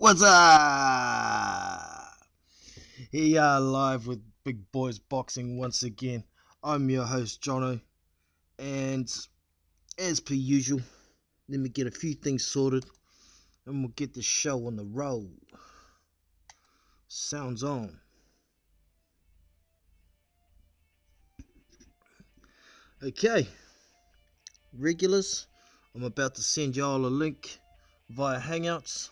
What's up? Here you are live with Big Boys Boxing once again. I'm your host, Jono, and as per usual, let me get a few things sorted and we'll get the show on the road. Sounds on. Okay, regulars, I'm about to send y'all a link via Hangouts.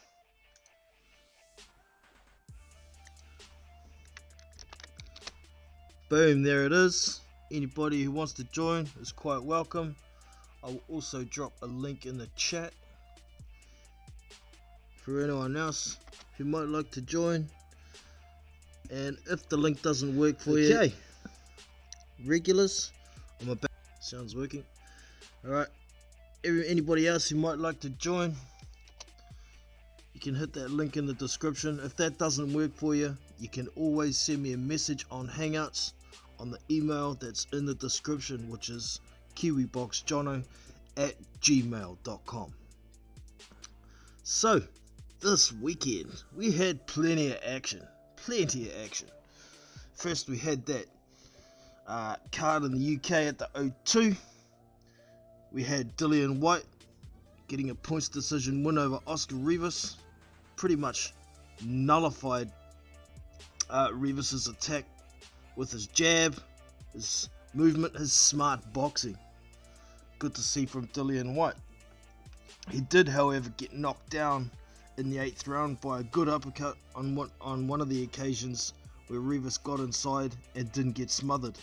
Boom, there it is. Anybody who wants to join is quite welcome. I will also drop a link in the chat for anyone else who might like to join. And if the link doesn't work for you, regulars, I'm about. Sounds working. Alright, anybody else who might like to join, you can hit that link in the description. If that doesn't work for you, you can always send me a message on Hangouts on the email that's in the description, which is kiwiboxjono@gmail.com. So, this weekend, we had plenty of action. First, we had that card in the UK at the O2. We had Dillian Whyte getting a points decision win over Oscar Rivas. Pretty much nullified Rivas' attack with his jab, his movement, his smart boxing. Good to see from Dillian Whyte. He did, however, get knocked down in the 8th round by a good uppercut on one of the occasions where Rivas got inside and didn't get smothered.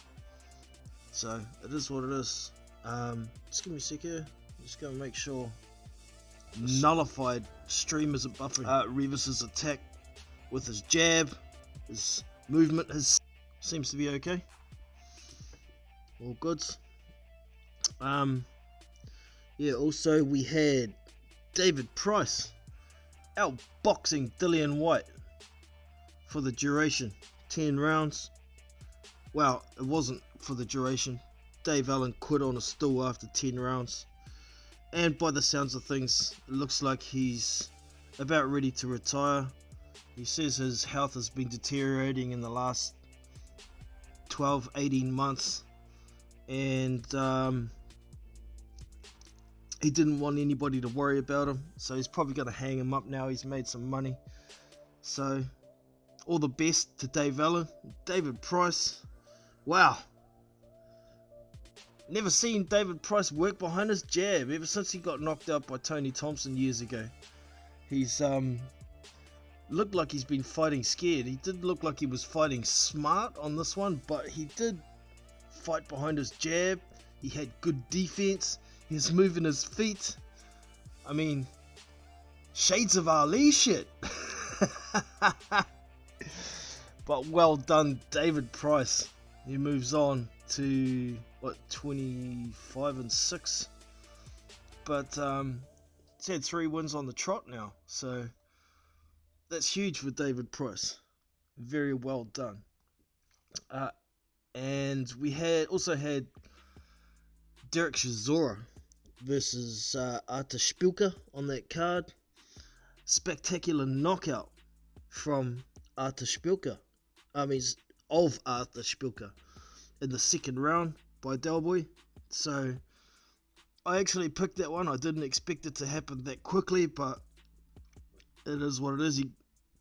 So it is what it is. Just give me a sec here. Just gonna make sure. Nullified stream isn't buffering Rivas' attack with his jab, his movement, his seems to be okay. All goods. Yeah, also we had David Price outboxing Dillian Whyte for the duration, 10 rounds. Well, it wasn't for the duration. Dave Allen quit on a stool after 10 rounds. And by the sounds of things, it looks like he's about ready to retire. He says his health has been deteriorating in the last 12-18 months. And he didn't want anybody to worry about him. So he's probably going to hang him up now. He's made some money. So all the best to Dave Allen. David Price. Wow. Never seen David Price work behind his jab ever since he got knocked out by Tony Thompson years ago. He's looked like he's been fighting scared. He did look like he was fighting smart on this one, but he did fight behind his jab. He had good defense. He was moving his feet. I mean, shades of Ali shit. But well done, David Price. He moves on to 25-6, but he's had 3 wins on the trot now, so that's huge for David Price. Very well done. And we also had Derek Chisora versus Artur Szpilka on that card. Spectacular knockout from Artur Szpilka. Of Artur Szpilka in the 2nd round by Delboy. So I actually picked that one. I didn't expect it to happen that quickly, but it is what it is. He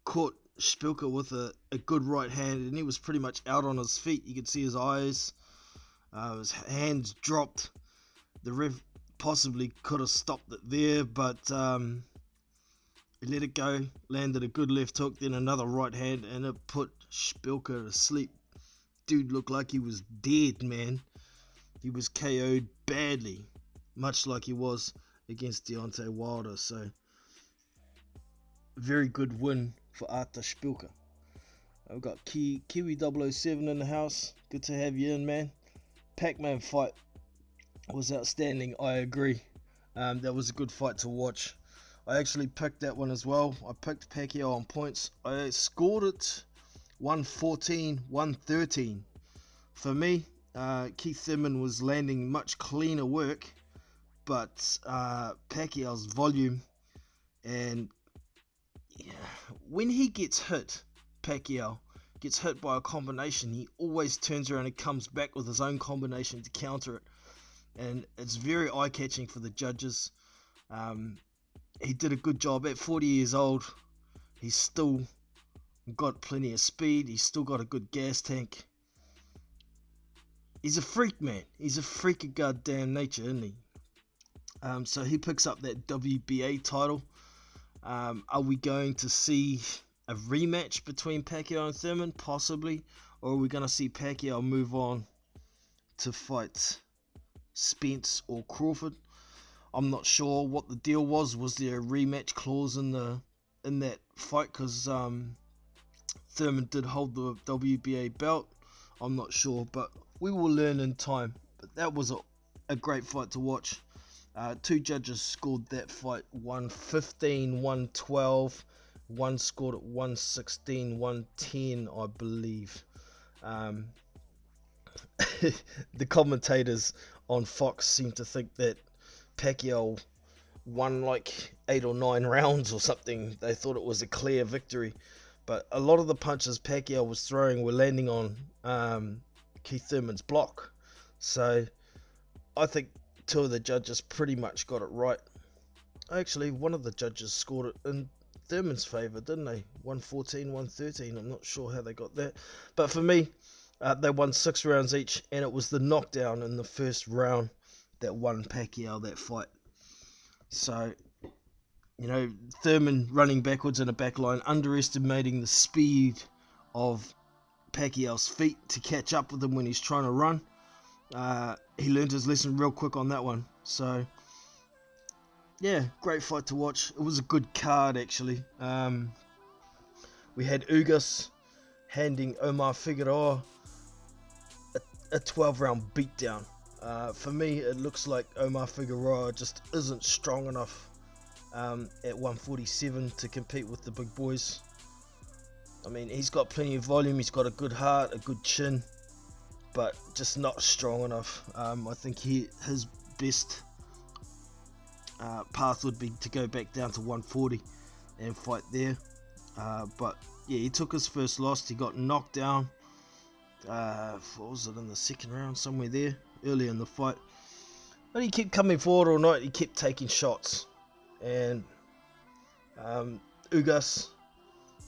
caught Szpilka with a good right hand, and he was pretty much out on his feet. You could see his eyes, his hands dropped. The ref possibly could have stopped it there, but he let it go, landed a good left hook, then another right hand, and it put Szpilka to sleep. Dude looked like he was dead, man. He was KO'd badly, much like he was against Deontay Wilder. So, very good win for Artur Szpilka. I've got Kiwi 007 in the house. Good to have you in, man. Pac-Man fight was outstanding, I agree. That was a good fight to watch. I actually picked that one as well. I picked Pacquiao on points. I scored it 114-113. For me, Keith Thurman was landing much cleaner work, but Pacquiao's volume and yeah, when he gets hit, Pacquiao gets hit by a combination, he always turns around and comes back with his own combination to counter it. And it's very eye-catching for the judges. He did a good job. At 40 years old, he's still got plenty of speed. He's still got a good gas tank. He's a freak, man. He's a freak of goddamn nature, isn't he? So he picks up that WBA title. Are we going to see a rematch between Pacquiao and Thurman? Possibly. Or are we going to see Pacquiao move on to fight Spence or Crawford? I'm not sure what the deal was. Was there a rematch clause in that fight? Because Thurman did hold the WBA belt. I'm not sure, but we will learn in time. But that was a great fight to watch. Two judges scored that fight, 115, 112. One scored at 116, 110, I believe. The commentators on Fox seem to think that Pacquiao won like 8 or 9 rounds or something. They thought it was a clear victory. But a lot of the punches Pacquiao was throwing were landing on Keith Thurman's block. So I think 2 of the judges pretty much got it right. Actually, one of the judges scored it in Thurman's favour, didn't they? 114, 113. I'm not sure how they got that. But for me, they won 6 rounds each, and it was the knockdown in the first round that won Pacquiao that fight. So, Thurman running backwards in a back line, underestimating the speed of Pacquiao's feet to catch up with him when he's trying to run. He learned his lesson real quick on that one. So, yeah, great fight to watch. It was a good card, actually. We had Ugas handing Omar Figueroa a 12-round beatdown. For me, it looks like Omar Figueroa just isn't strong enough at 147 to compete with the big boys. I mean, he's got plenty of volume, he's got a good heart, a good chin, but just not strong enough. I think his best path would be to go back down to 140 and fight there. But yeah, he took his first loss. He got knocked down. What was it, in the second round, somewhere there, early in the fight. But he kept coming forward all night. He kept taking shots, and Ugas,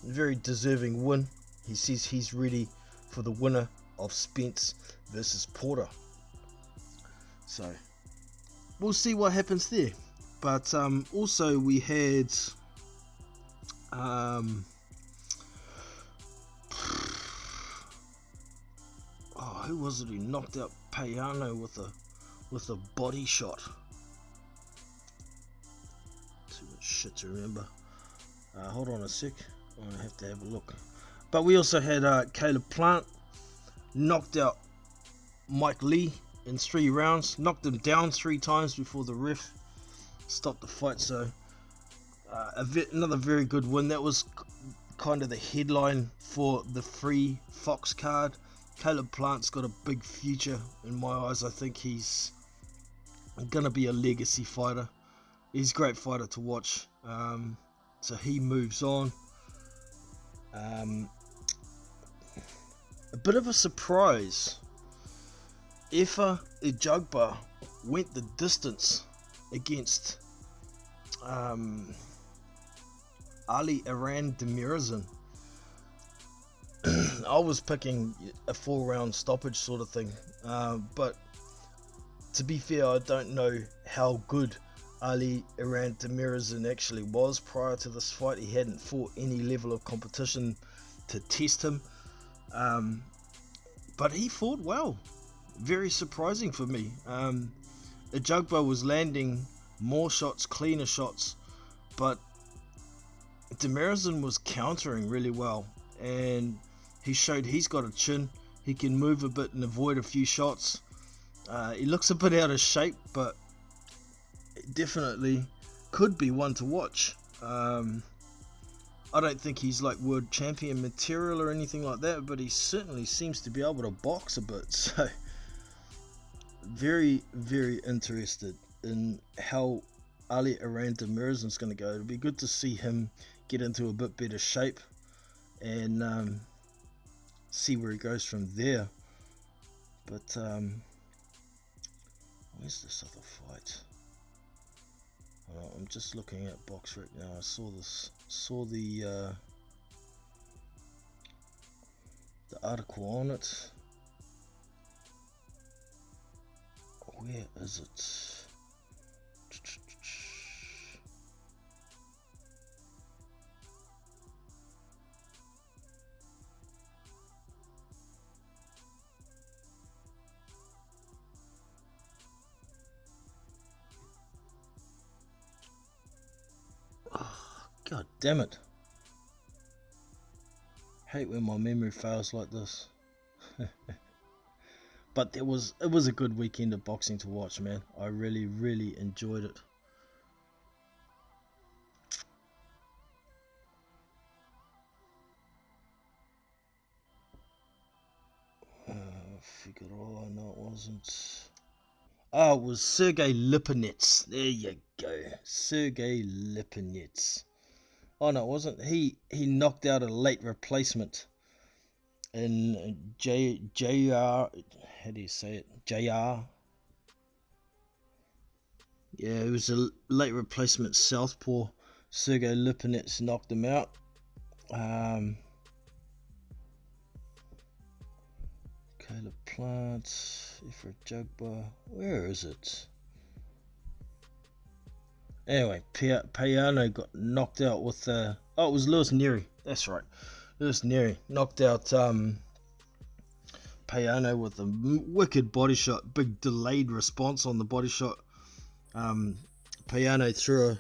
very deserving win. He says he's ready for the winner of Spence versus Porter. So we'll see what happens there. But also we had who was it who knocked out Payano with a body shot? Too much shit to remember. Hold on a sec. I have to have a look. But we also had Caleb Plant knocked out Mike Lee in 3 rounds. Knocked him down 3 times before the ref stopped the fight. So another very good win. That was kind of the headline for the free Fox card. Caleb Plant's got a big future in my eyes. I think he's gonna be a legacy fighter. He's a great fighter to watch. So he moves on. A bit of a surprise. Efa Ejagba went the distance against Ali Aran Demirazin. I was picking a 4-round stoppage sort of thing, but to be fair, I don't know how good Ali Aran Demirazin actually was prior to this fight. He hadn't fought any level of competition to test him, but he fought well. Very surprising for me. Ejagba was landing more shots, cleaner shots, but Demirazin was countering really well, and he showed he's got a chin. He can move a bit and avoid a few shots. He looks a bit out of shape, but definitely could be one to watch. I don't think he's like world champion material or anything like that, but he certainly seems to be able to box a bit. So very, very interested in how Ali Aran Demirazin is going to go. It'll be good to see him get into a bit better shape and see where he goes from there. But where's this other fight? I'm just looking at box right now. I saw the article on it. Where is it? Oh, God damn it. Hate when my memory fails like this. But it was a good weekend of boxing to watch, man. I really enjoyed it. Figueroa, no it wasn't. Oh, it was Sergey Lipinets. There you go. Sergey Lipinets. Oh no, it wasn't. He knocked out a late replacement in JR. How do you say it? JR. Yeah, it was a late replacement southpaw. Sergey Lipinets knocked him out. Caleb Plant, Ifra Jugba. Where is it? Anyway, Payano got knocked out with it was Lewis Neary. That's right. Lewis Neary knocked out Payano with a wicked body shot. Big delayed response on the body shot. Payano threw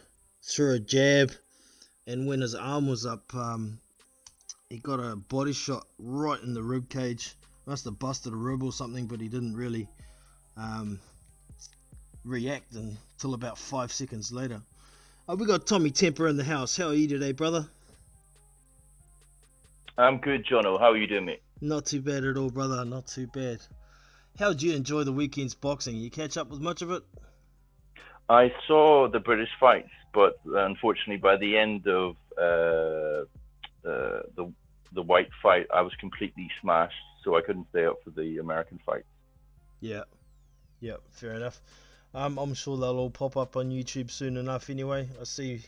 a jab, and when his arm was up, he got a body shot right in the rib cage. Must have busted a rib or something, but he didn't really react until about 5 seconds later. We got Tommy Temper in the house. How are you today, brother? I'm good, Jono. How are you doing, mate? Not too bad at all, brother. Not too bad. How did you enjoy the weekend's boxing? You catch up with much of it? I saw the British fights, but unfortunately, by the end of the white fight, I was completely smashed, so I couldn't stay up for the American fight. Yeah, fair enough. I'm sure they'll all pop up on YouTube soon enough anyway. I see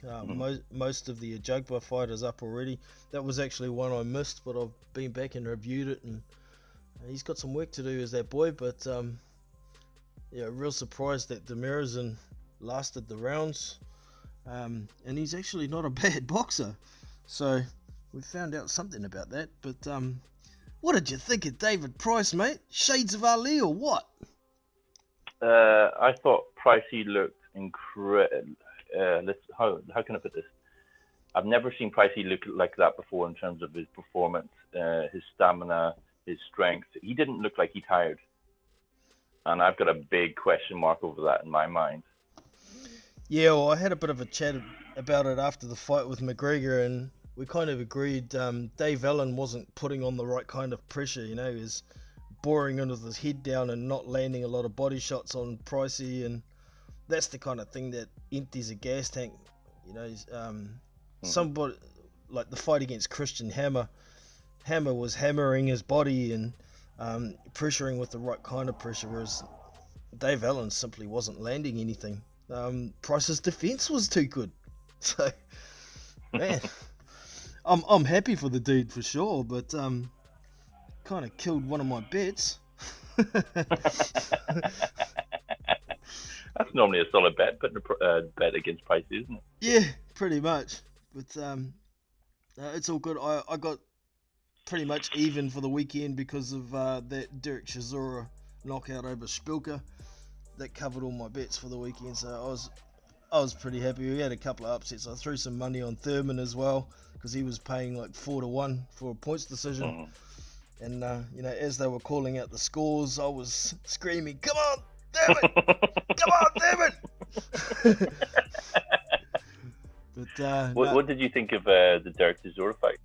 most of the Ajagba fight is up already. That was actually one I missed, but I've been back and reviewed it, and he's got some work to do as that boy, but yeah, real surprised that Demirizin lasted the rounds, and he's actually not a bad boxer, so we found out something about that. But what did you think of David Price, mate? Shades of Ali or what? I thought Pricey looked incredible. How can I put this? I've never seen Pricey look like that before in terms of his performance, his stamina, his strength. He didn't look like he tired, and I've got a big question mark over that in my mind. Yeah, well, I had a bit of a chat about it after the fight with McGregor, and we kind of agreed Dave Allen wasn't putting on the right kind of pressure. He was boring into his head down and not landing a lot of body shots on Pricey, and that's the kind of thing that empties a gas tank. Somebody like the fight against Christian Hammer was hammering his body and pressuring with the right kind of pressure, whereas Dave Allen simply wasn't landing anything. Price's defense was too good, so man, I'm happy for the dude for sure, but kind of killed one of my bets. That's normally a solid bet, putting a bet against Pricey, isn't it? Yeah, pretty much. But it's all good. I got pretty much even for the weekend because of that Derek Chisora knockout over Spilka. That covered all my bets for the weekend, so I was pretty happy. We had a couple of upsets. I threw some money on Thurman as well because he was paying like 4-1 for a points decision. And as they were calling out the scores, I was screaming, "Come on, damn it! Come on, damn it!" But what did you think of the Derek Chisora fight?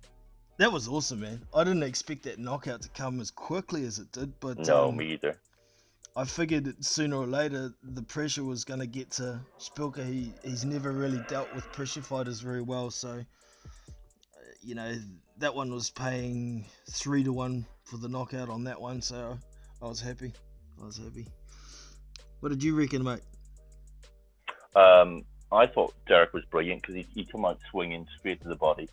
That was awesome, man. I didn't expect that knockout to come as quickly as it did, but no, me either. I figured that sooner or later the pressure was going to get to Spilka. He's never really dealt with pressure fighters very well, so you know, that one was paying 3-1 for the knockout on that one, so I was happy. What did you reckon, mate? I thought Derek was brilliant because he came out swinging straight to the body,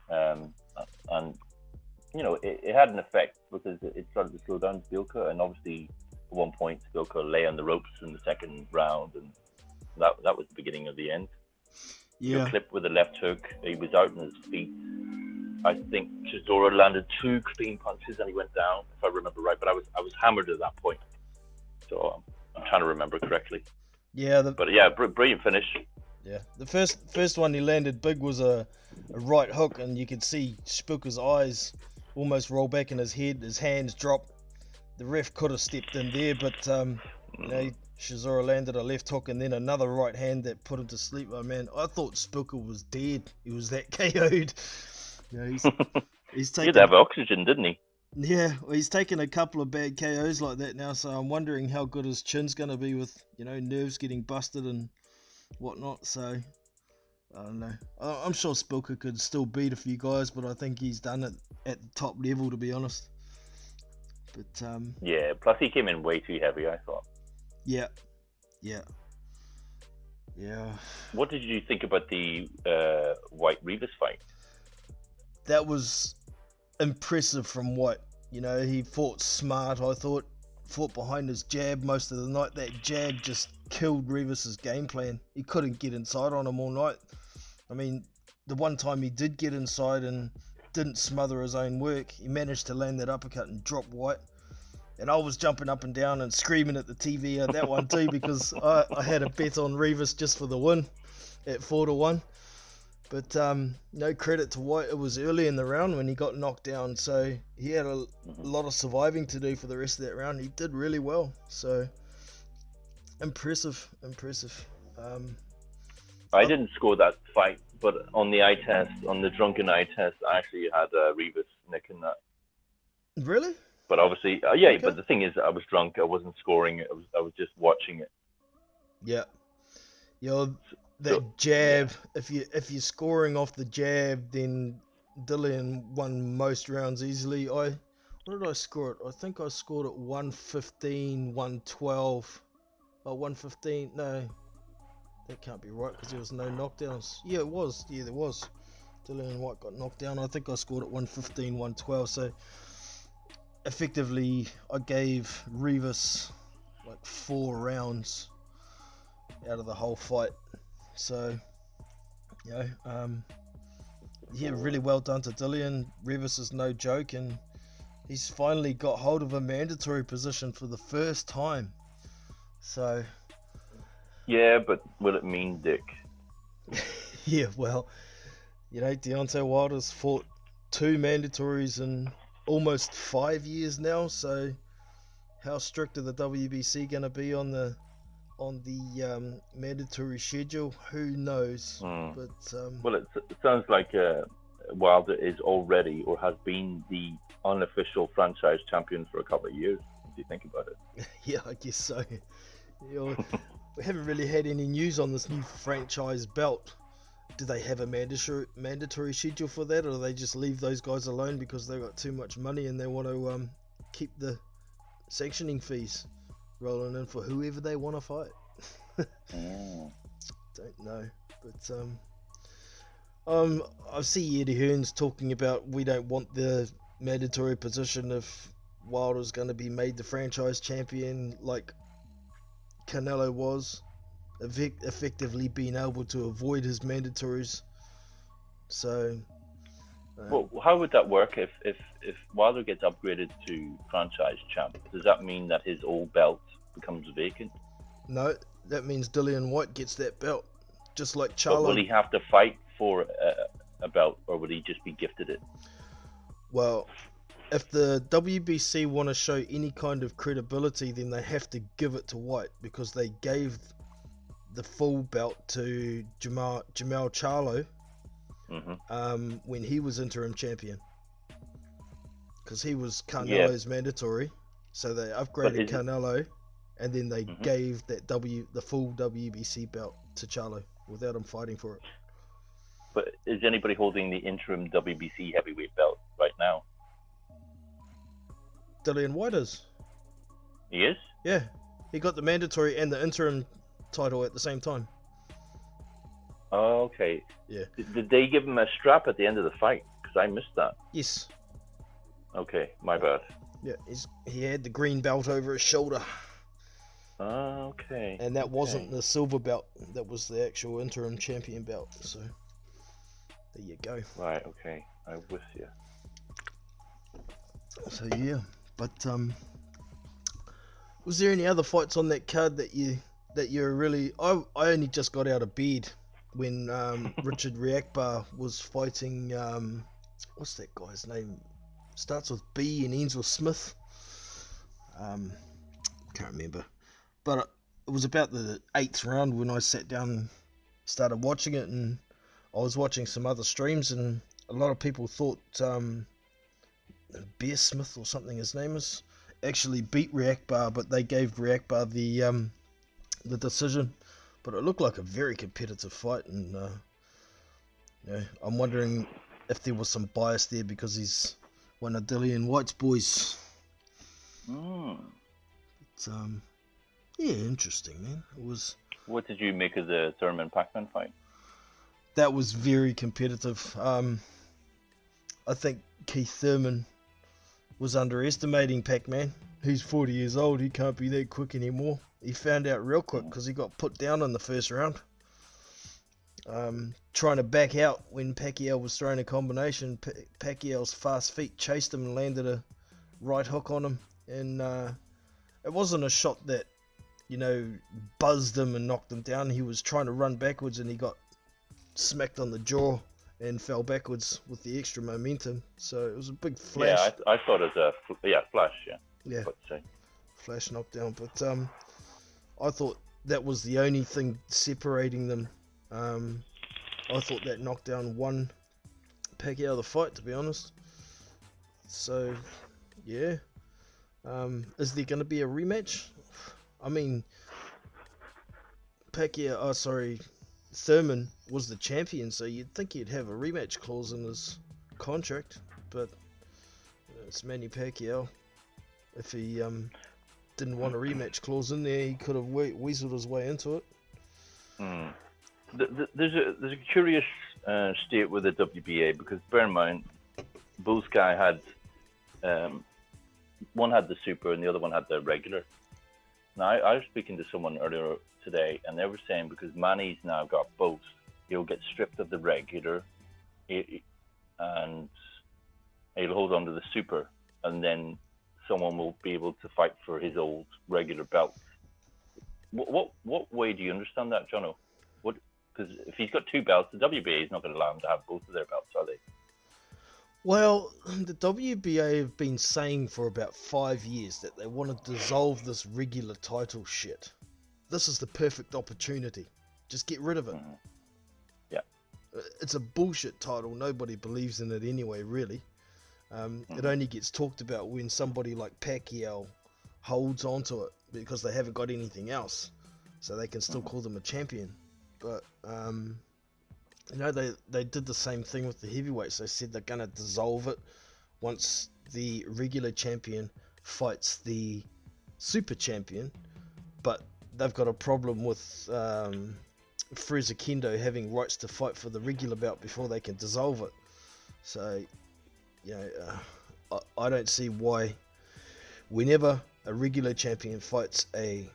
and it had an effect because it started to slow down Bilka, and obviously at one point Bilka lay on the ropes in the second round, and that was the beginning of the end. Yeah. Clipped with a left hook, he was out on his feet. I think Chisora landed 2 clean punches and he went down, if I remember right. But I was hammered at that point, so I'm trying to remember correctly. Yeah. Brilliant finish. Yeah, the first one he landed big was a right hook, and you could see Spooker's eyes almost roll back in his head. His hands drop. The ref could have stepped in there, but Chisora landed a left hook and then another right hand that put him to sleep. Oh man, I thought Spooker was dead. He was that KO'd. He's taken. He did have oxygen, didn't he? Yeah, well, he's taken a couple of bad KOs like that now, so I'm wondering how good his chin's going to be with, nerves getting busted and whatnot. So, I don't know. I'm sure Spooker could still beat a few guys, but I think he's done it at the top level, to be honest. But yeah, plus he came in way too heavy, I thought. Yeah. What did you think about the White Rivas fight? That was impressive from White. He fought smart, I thought. Fought behind his jab most of the night. That jab just killed Rivas's game plan. He couldn't get inside on him all night. I mean, the one time he did get inside and didn't smother his own work, he managed to land that uppercut and drop White. And I was jumping up and down and screaming at the TV at that one too, because I had a bet on Rivas just for the win at 4-1. But no credit to White. It was early in the round when he got knocked down, so he had a lot of surviving to do for the rest of that round. He did really well, so impressive. I didn't score that fight, but on the eye test, on the drunken eye test, I actually had Rivas nicking that. Really? But obviously, okay. But the thing is, I was drunk. I wasn't scoring it. I was just watching it. Yeah. That jab. Yeah. If you're scoring off the jab, then Dillian won most rounds easily. What did I score it? I think I scored it 115, 112. 115. No, that can't be right because there was no knockdowns. Yeah, it was. Yeah, there was. Dillian White got knocked down. I think I scored it 115, 112. So effectively, I gave Rivas like 4 rounds out of the whole fight. So, really well done to Dillian. Rivas is no joke, and he's finally got hold of a mandatory position for the first time. So. Yeah, but will it mean Dick? Yeah, well, Deontay Wilder's fought 2 mandatories in almost 5 years now, so how strict are the WBC going to be on the mandatory schedule? Who knows? But well, it sounds like Wilder is already or has been the unofficial franchise champion for a couple of years, if you think about it. Yeah, I guess so. We haven't really had any news on this new franchise belt. Do they have a mandatory schedule for that, or do they just leave those guys alone because they got too much money and they want to keep the sanctioning fees rolling in for whoever they want to fight? Don't know, but I see Eddie Hearns talking about we don't want the mandatory position if Wilder's going to be made the franchise champion like Canelo was, effectively being able to avoid his mandatories. So well, how would that work if Wilder gets upgraded to franchise champ? Does that mean that his old belt becomes vacant? No, that means Dillian White gets that belt, just like Charlo. But will he have to fight for a belt, or would he just be gifted it? Well, if the WBC want to show any kind of credibility, then they have to give it to White, because they gave the full belt to Jamal Charlo when he was interim champion, because he was Canelo's mandatory. So they upgraded Canelo, and then they gave that the full WBC belt to Charlo without him fighting for it. But is anybody holding the interim WBC heavyweight belt right now? Dillian White is. He is? Yeah, he got the mandatory and the interim title at the same time. Oh, okay. Yeah. Did they give him a strap at the end of the fight? Because I missed that. Yes. Okay, my bad. Yeah, he had the green belt over his shoulder. Oh, okay. And that wasn't the silver belt. That was the actual interim champion belt. So, there you go. Right, okay. I'm with you. So, yeah. But, was there any other fights on that card that you're really... I only just got out of bed when Richard Riakbar was fighting... what's that guy's name? Starts with B and ends with Smith. Can't remember. But it was about the 8th round when I sat down and started watching it, and I was watching some other streams, and a lot of people thought Bear Smith or something his name is actually beat Riakbar, but they gave Riakbar the decision. But it looked like a very competitive fight, and I'm wondering if there was some bias there because he's one of Dillian White's boys. But, yeah, interesting, man. It was. What did you make of the Thurman Pacman fight? That was very competitive. I think Keith Thurman was underestimating Pac-Man. He's 40 years old. He can't be that quick anymore. He found out real quick because he got put down in the first round. Trying to back out when Pacquiao was throwing a combination. Pacquiao's fast feet chased him and landed a right hook on him. And it wasn't a shot that, buzzed him and knocked him down. He was trying to run backwards and he got smacked on the jaw and fell backwards with the extra momentum. So it was a big flash. Yeah, I thought it was a flash, yeah. Yeah, say. Flash knockdown. But I thought that was the only thing separating them. I thought that knockdown won Pacquiao the fight, to be honest. So, yeah. Is there going to be a rematch? I mean, Thurman was the champion, so you'd think he'd have a rematch clause in his contract, but it's Manny Pacquiao. If he didn't want a rematch clause in there, he could have weaseled his way into it. There's a curious state with the WBA, because bear in mind, both guy had one had the super and the other one had the regular. Now I was speaking to someone earlier today, and they were saying because Manny's now got both, he'll get stripped of the regular, and he'll hold on to the super, and then someone will be able to fight for his old regular belt. What way do you understand that, Jono? Because if he's got two belts, the WBA is not going to allow him to have both of their belts, are they? Well, the WBA have been saying for about 5 years that they want to dissolve this regular title shit. This is the perfect opportunity. Just get rid of it. Yeah. It's a bullshit title. Nobody believes in it anyway, really. It only gets talked about when somebody like Pacquiao holds onto it because they haven't got anything else. So they can still call them a champion. But, they did the same thing with the heavyweights. They said they're going to dissolve it once the regular champion fights the super champion. But they've got a problem with Fraser Kendo having rights to fight for the regular belt before they can dissolve it. So, I don't see why whenever a regular champion fights a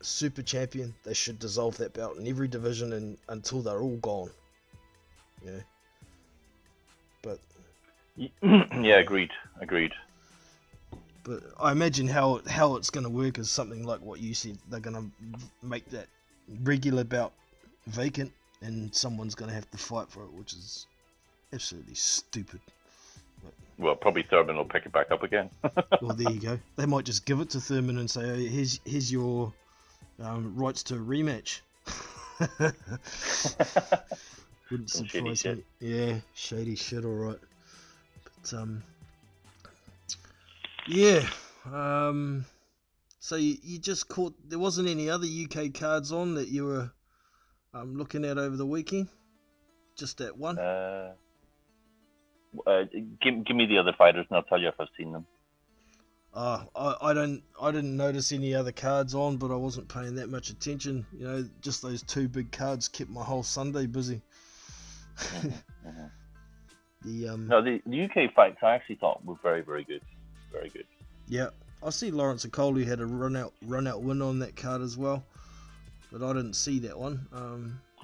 super champion, they should dissolve that belt in every division and until they're all gone. But yeah, agreed. But I imagine how it's going to work is something like what you said. They're going to make that regular belt vacant, and someone's going to have to fight for it, which is absolutely stupid. Well, probably Thurman will pick it back up again. Well, there you go. They might just give it to Thurman and say, hey, here's your rights to a rematch. Wouldn't surprise me. Yeah, shady shit, alright. But, yeah. So you just caught... There wasn't any other UK cards on that you were looking at over the weekend? Just that one? Give me the other fighters, and I'll tell you if I've seen them. I didn't notice any other cards on, but I wasn't paying that much attention. You know, just those two big cards kept my whole Sunday busy. The UK fights I actually thought were very, very good. Very good. Yeah, I see Lawrence Okoli had a run out win on that card as well, but I didn't see that one.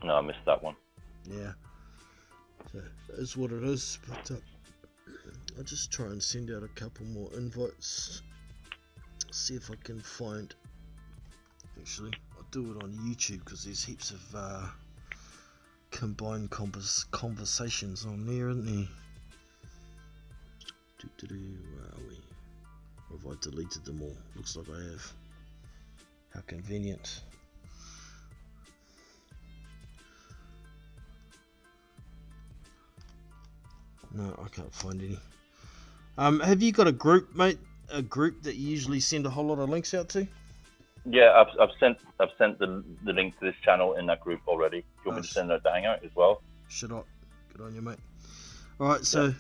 No, I missed that one. Yeah, so it's what it is. But I'll just try and send out a couple more invites. See if I can find. Actually, I'll do it on YouTube because there's heaps of combined conversations on there, isn't there? Where are we? Or have I deleted them all? Looks like I have. How convenient. No, I can't find any. Have you got a group, mate? A group that you usually send a whole lot of links out to? Yeah, I've sent the link to this channel in that group already. Do you want me to send out the hangout as well? Shut up. Good on you, mate. Alright, so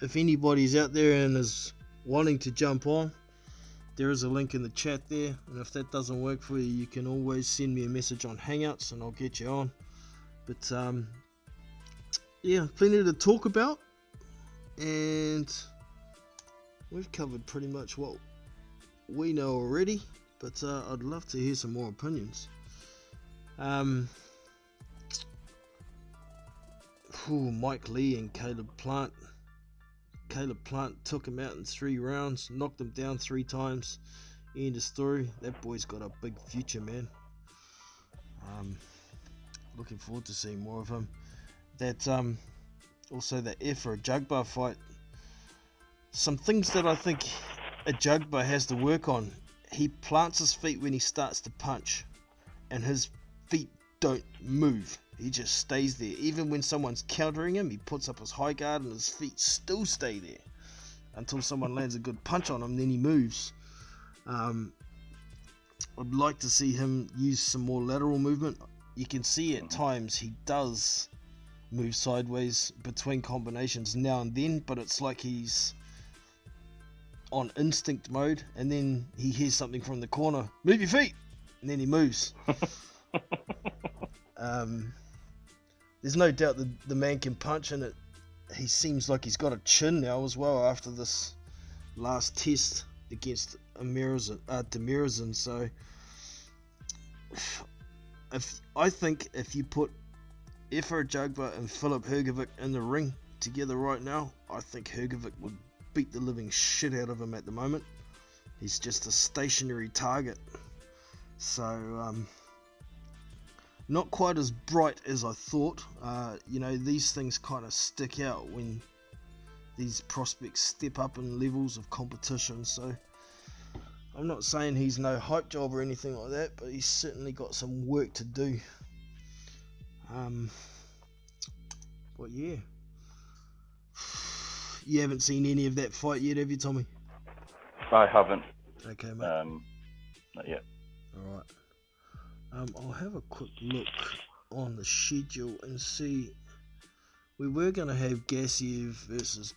if anybody's out there and is wanting to jump on, there is a link in the chat there, and if that doesn't work for you, you can always send me a message on Hangouts and I'll get you on. But yeah, plenty to talk about, and we've covered pretty much what we know already, but I'd love to hear some more opinions. Mike Lee and Caleb Plant. Caleb Plant took him out in 3 rounds, knocked him down 3 times. End of story. That boy's got a big future, man. Looking forward to seeing more of him. That also the Efer Jugbar fight. Some things that I think a Jugbar has to work on. He plants his feet when he starts to punch, and his feet don't move. He just stays there. Even when someone's countering him, he puts up his high guard and his feet still stay there until someone lands a good punch on him, then he moves. I'd like to see him use some more lateral movement. You can see at times he does move sideways between combinations now and then, but it's like he's on instinct mode, and then he hears something from the corner, move your feet, and then he moves. There's no doubt that the man can punch, and he seems like he's got a chin now as well after this last test against Demirazin. So I think if you put Efer Jugbar and Filip Hrgovic in the ring together right now, I think Hrgovic would beat the living shit out of him at the moment. He's just a stationary target. So not quite as bright as I thought. These things kind of stick out when these prospects step up in levels of competition. So I'm not saying he's no hype job or anything like that, but he's certainly got some work to do. But yeah, you haven't seen any of that fight yet, have you, Tommy? I haven't. Okay, mate. Not yet. All right. I'll have a quick look on the schedule and see. We were going to have Gassiev versus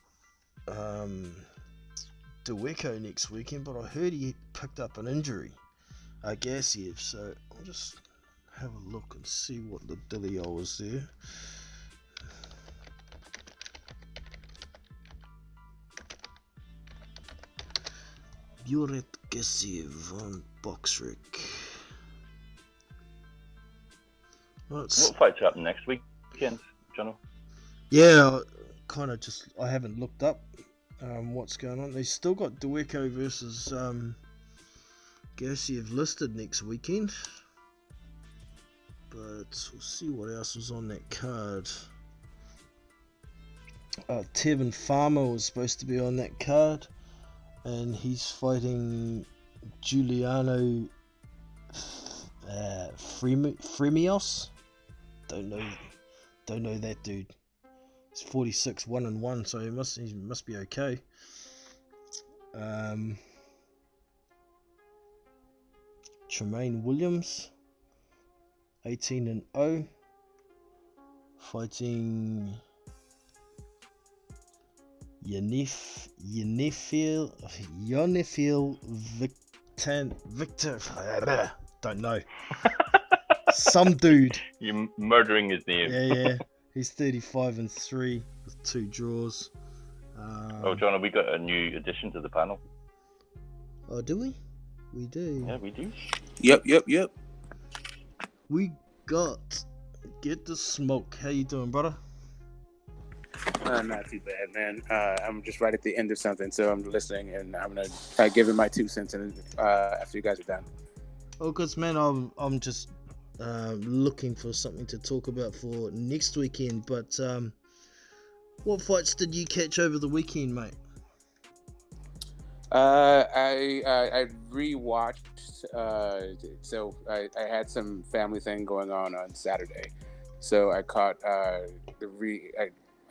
Deweko next weekend, but I heard he picked up an injury, Gassiev, so I'll just have a look and see what the dealio is there. Buret Gassiev on BoxRec. What fights are happening next weekend, Jono? Yeah, I haven't looked up what's going on. They still got Deweko versus Gassiev listed next weekend, but we'll see what else was on that card. Tevin Farmer was supposed to be on that card, and he's fighting Giuliano Fremios. Don't know that dude. He's 46, 1-1, so he must be okay. Tremaine Williams, 18-0, fighting Yonifil Victor. Don't know. Some dude. You're murdering his name. Yeah. He's 35-3 with 2 draws. Oh, John, have we got a new addition to the panel? Oh, do we? We do. Yeah, we do. Yep. We got Get the Smoke. How you doing, brother? Not too bad, man. I'm just right at the end of something, so I'm listening, and I'm gonna give it my 2 cents, and after you guys are done. Oh, cause man, I'm just looking for something to talk about for next weekend. But what fights did you catch over the weekend, mate? I rewatched. So I had some family thing going on Saturday, so I caught I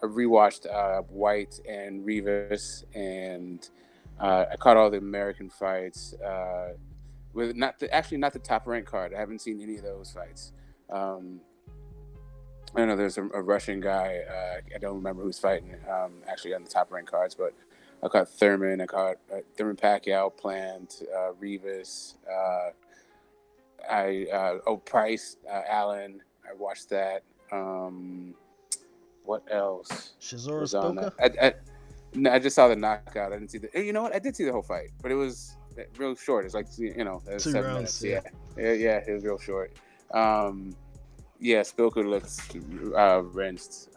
rewatched White and Rivas, and I caught all the American fights. With not the top ranked card. I haven't seen any of those fights. I know there's a Russian guy. I don't remember who's fighting actually on the top ranked cards, but I caught Thurman. I caught Thurman Pacquiao, Plant, Rivas. Price, Allen. I watched that. What else? Shazora Spilka? No, I just saw the knockout. I didn't see the. You know what? I did see the whole fight, but it was real short. It's like 2 rounds. 7 minutes. Yeah, it was real short. Spilka looks rinsed.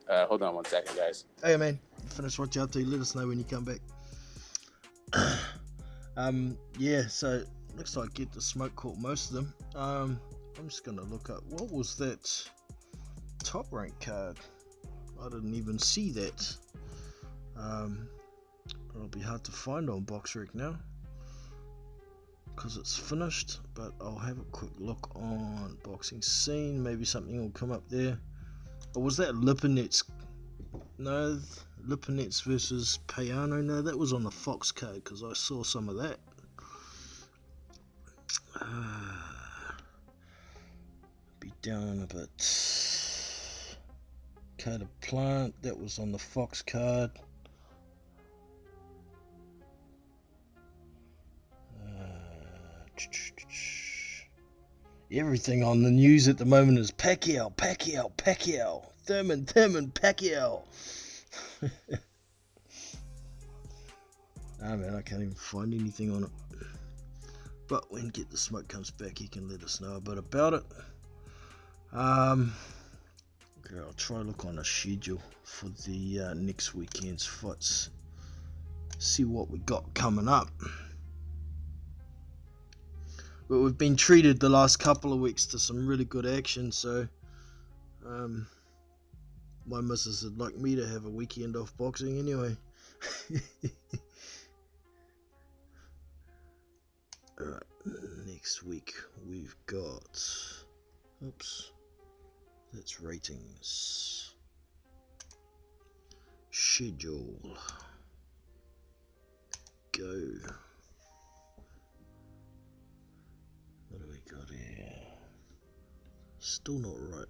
Hold on 1 second, guys. Hey man, finish what you're up to. Let us know when you come back. So looks like Get the Smoke caught most of them. I'm just gonna look up what was that top rank card. I didn't even see that. It'll be hard to find on BoxRec now because it's finished, but I'll have a quick look on Boxing Scene. Maybe something will come up there. Or was that Lipinets? No, Lipinets versus Payano. No, that was on the Fox card because I saw some of that. Be down a bit. Card of Plant, that was on the Fox card. Everything on the news at the moment is Pacquiao. Thurman, Pacquiao. Man, I can't even find anything on it. But when Get the Smoke comes back, he can let us know a bit about it. Okay, I'll try to look on a schedule for the next weekend's fights. See what we got coming up. But we've been treated the last couple of weeks to some really good action, so my missus would like me to have a weekend off boxing anyway. Alright, next week we've got, that's ratings, schedule, go. What do we got here? Still not right.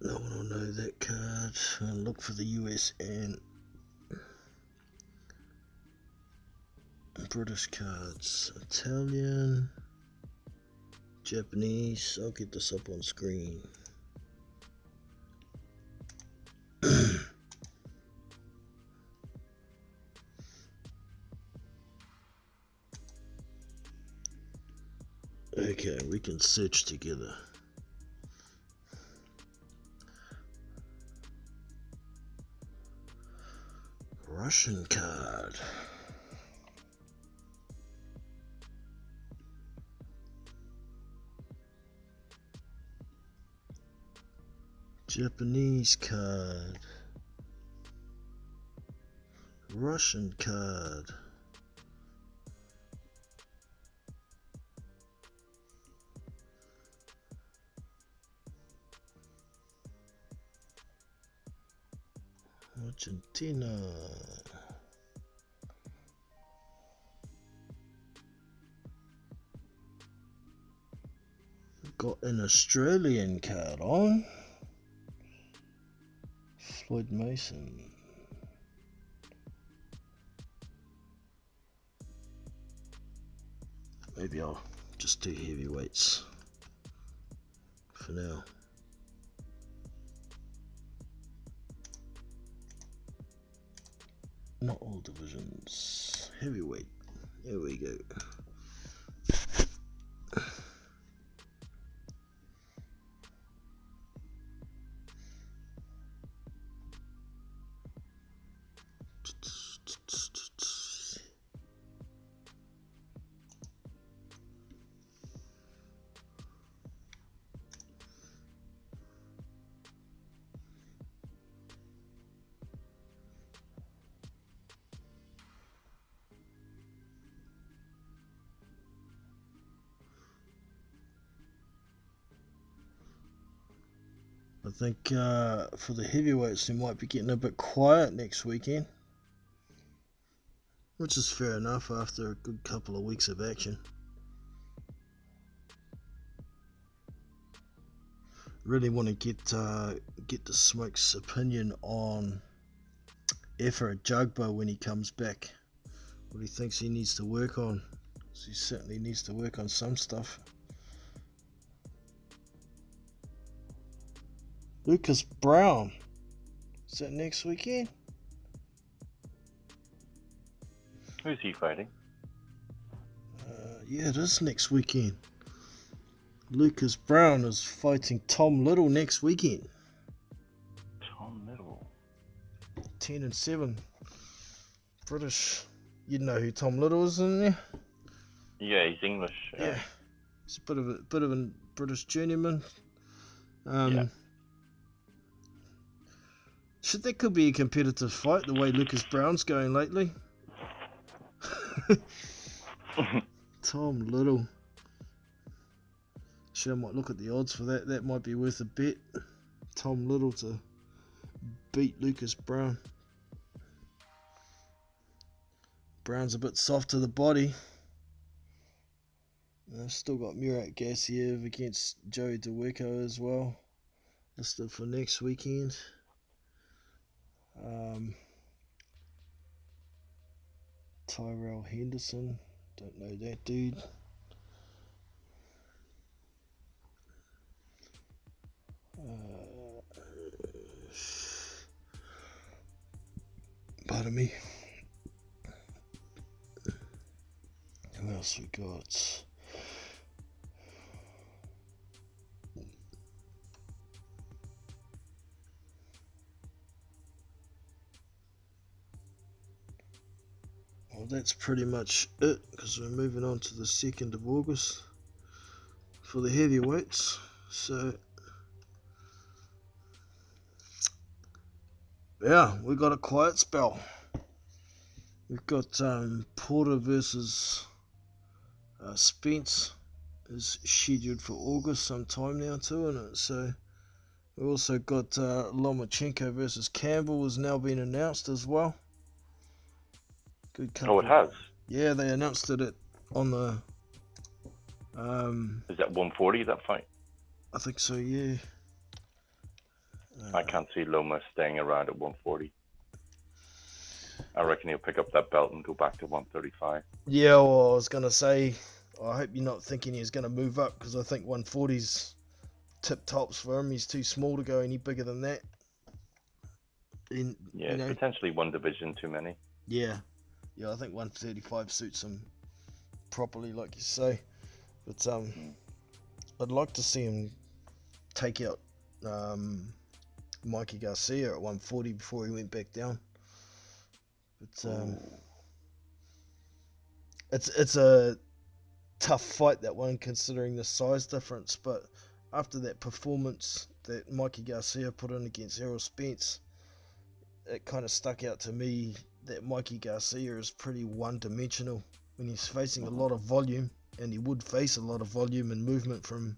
No one will know that card. I'll look for the US and British cards. Italian, Japanese. I'll get this up on screen. Okay, we can search together. Russian card. Japanese card. Russian card. Argentina. Got an Australian card on. Floyd Mason. Maybe I'll just do heavyweights for now. Not all divisions. Heavyweight. There we go. I think for the heavyweights, they might be getting a bit quiet next weekend, which is fair enough after a good couple of weeks of action. Really want to get the Smoke's opinion on Efa Jugbo when he comes back. What he thinks he needs to work on. He certainly needs to work on some stuff. Lucas Brown. Is that next weekend? Who's he fighting? Yeah, it is next weekend. Lucas Brown is fighting Tom Little next weekend. Tom Little. 10-7. British. You know who Tom Little is, isn't you? Yeah, he's English. Yeah. He's a bit of a British journeyman. Yeah. That could be a competitive fight, the way Lucas Brown's going lately. Tom Little. Actually, I might look at the odds for that. That might be worth a bet. Tom Little to beat Lucas Brown. Brown's a bit soft to the body. I've still got Murat Gassiev against Joey DeWicko as well. Listed for next weekend. Tyrell Henderson. Don't know that dude. Pardon me. Who else we got? Well, that's pretty much it, because we're moving on to the 2nd of August for the heavyweights. So yeah, we got a quiet spell. We've got Porter versus Spence is scheduled for August sometime now too, isn't it? So we also got Lomachenko versus Campbell has now been announced as well. Good couple. Oh, it has? Yeah, they announced it on the... Is that 140, that fight? I think so, yeah. I can't see Loma staying around at 140. I reckon he'll pick up that belt and go back to 135. Yeah, well, I was going to say, I hope you're not thinking he's going to move up, because I think 140's tip tops for him. He's too small to go any bigger than that. Potentially one division too many. Yeah, I think 135 suits him properly, like you say. But I'd like to see him take out Mikey Garcia at 140 before he went back down. But it's a tough fight, that one, considering the size difference. But after that performance that Mikey Garcia put in against Errol Spence, it kind of stuck out to me that Mikey Garcia is pretty one-dimensional when he's facing a lot of volume, and he would face a lot of volume and movement from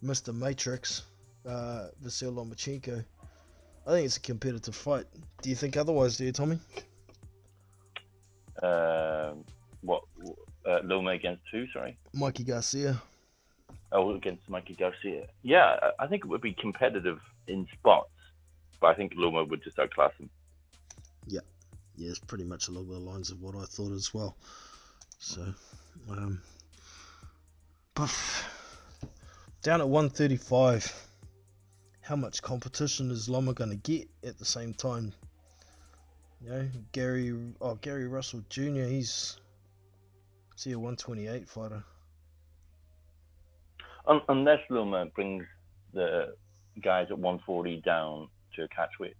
Mr. Matrix, Vasyl Lomachenko. I think it's a competitive fight. Do you think otherwise, do you, Tommy? What? Loma against who? Sorry. Mikey Garcia. Oh, against Mikey Garcia. Yeah, I think it would be competitive in spots, but I think Loma would just outclass him. Yeah, it's pretty much along the lines of what I thought as well. So, but down at 135, how much competition is Loma going to get at the same time? You know, Gary Russell Jr. He's a 128 fighter. Unless Loma brings the guys at 140 down to a catch weight,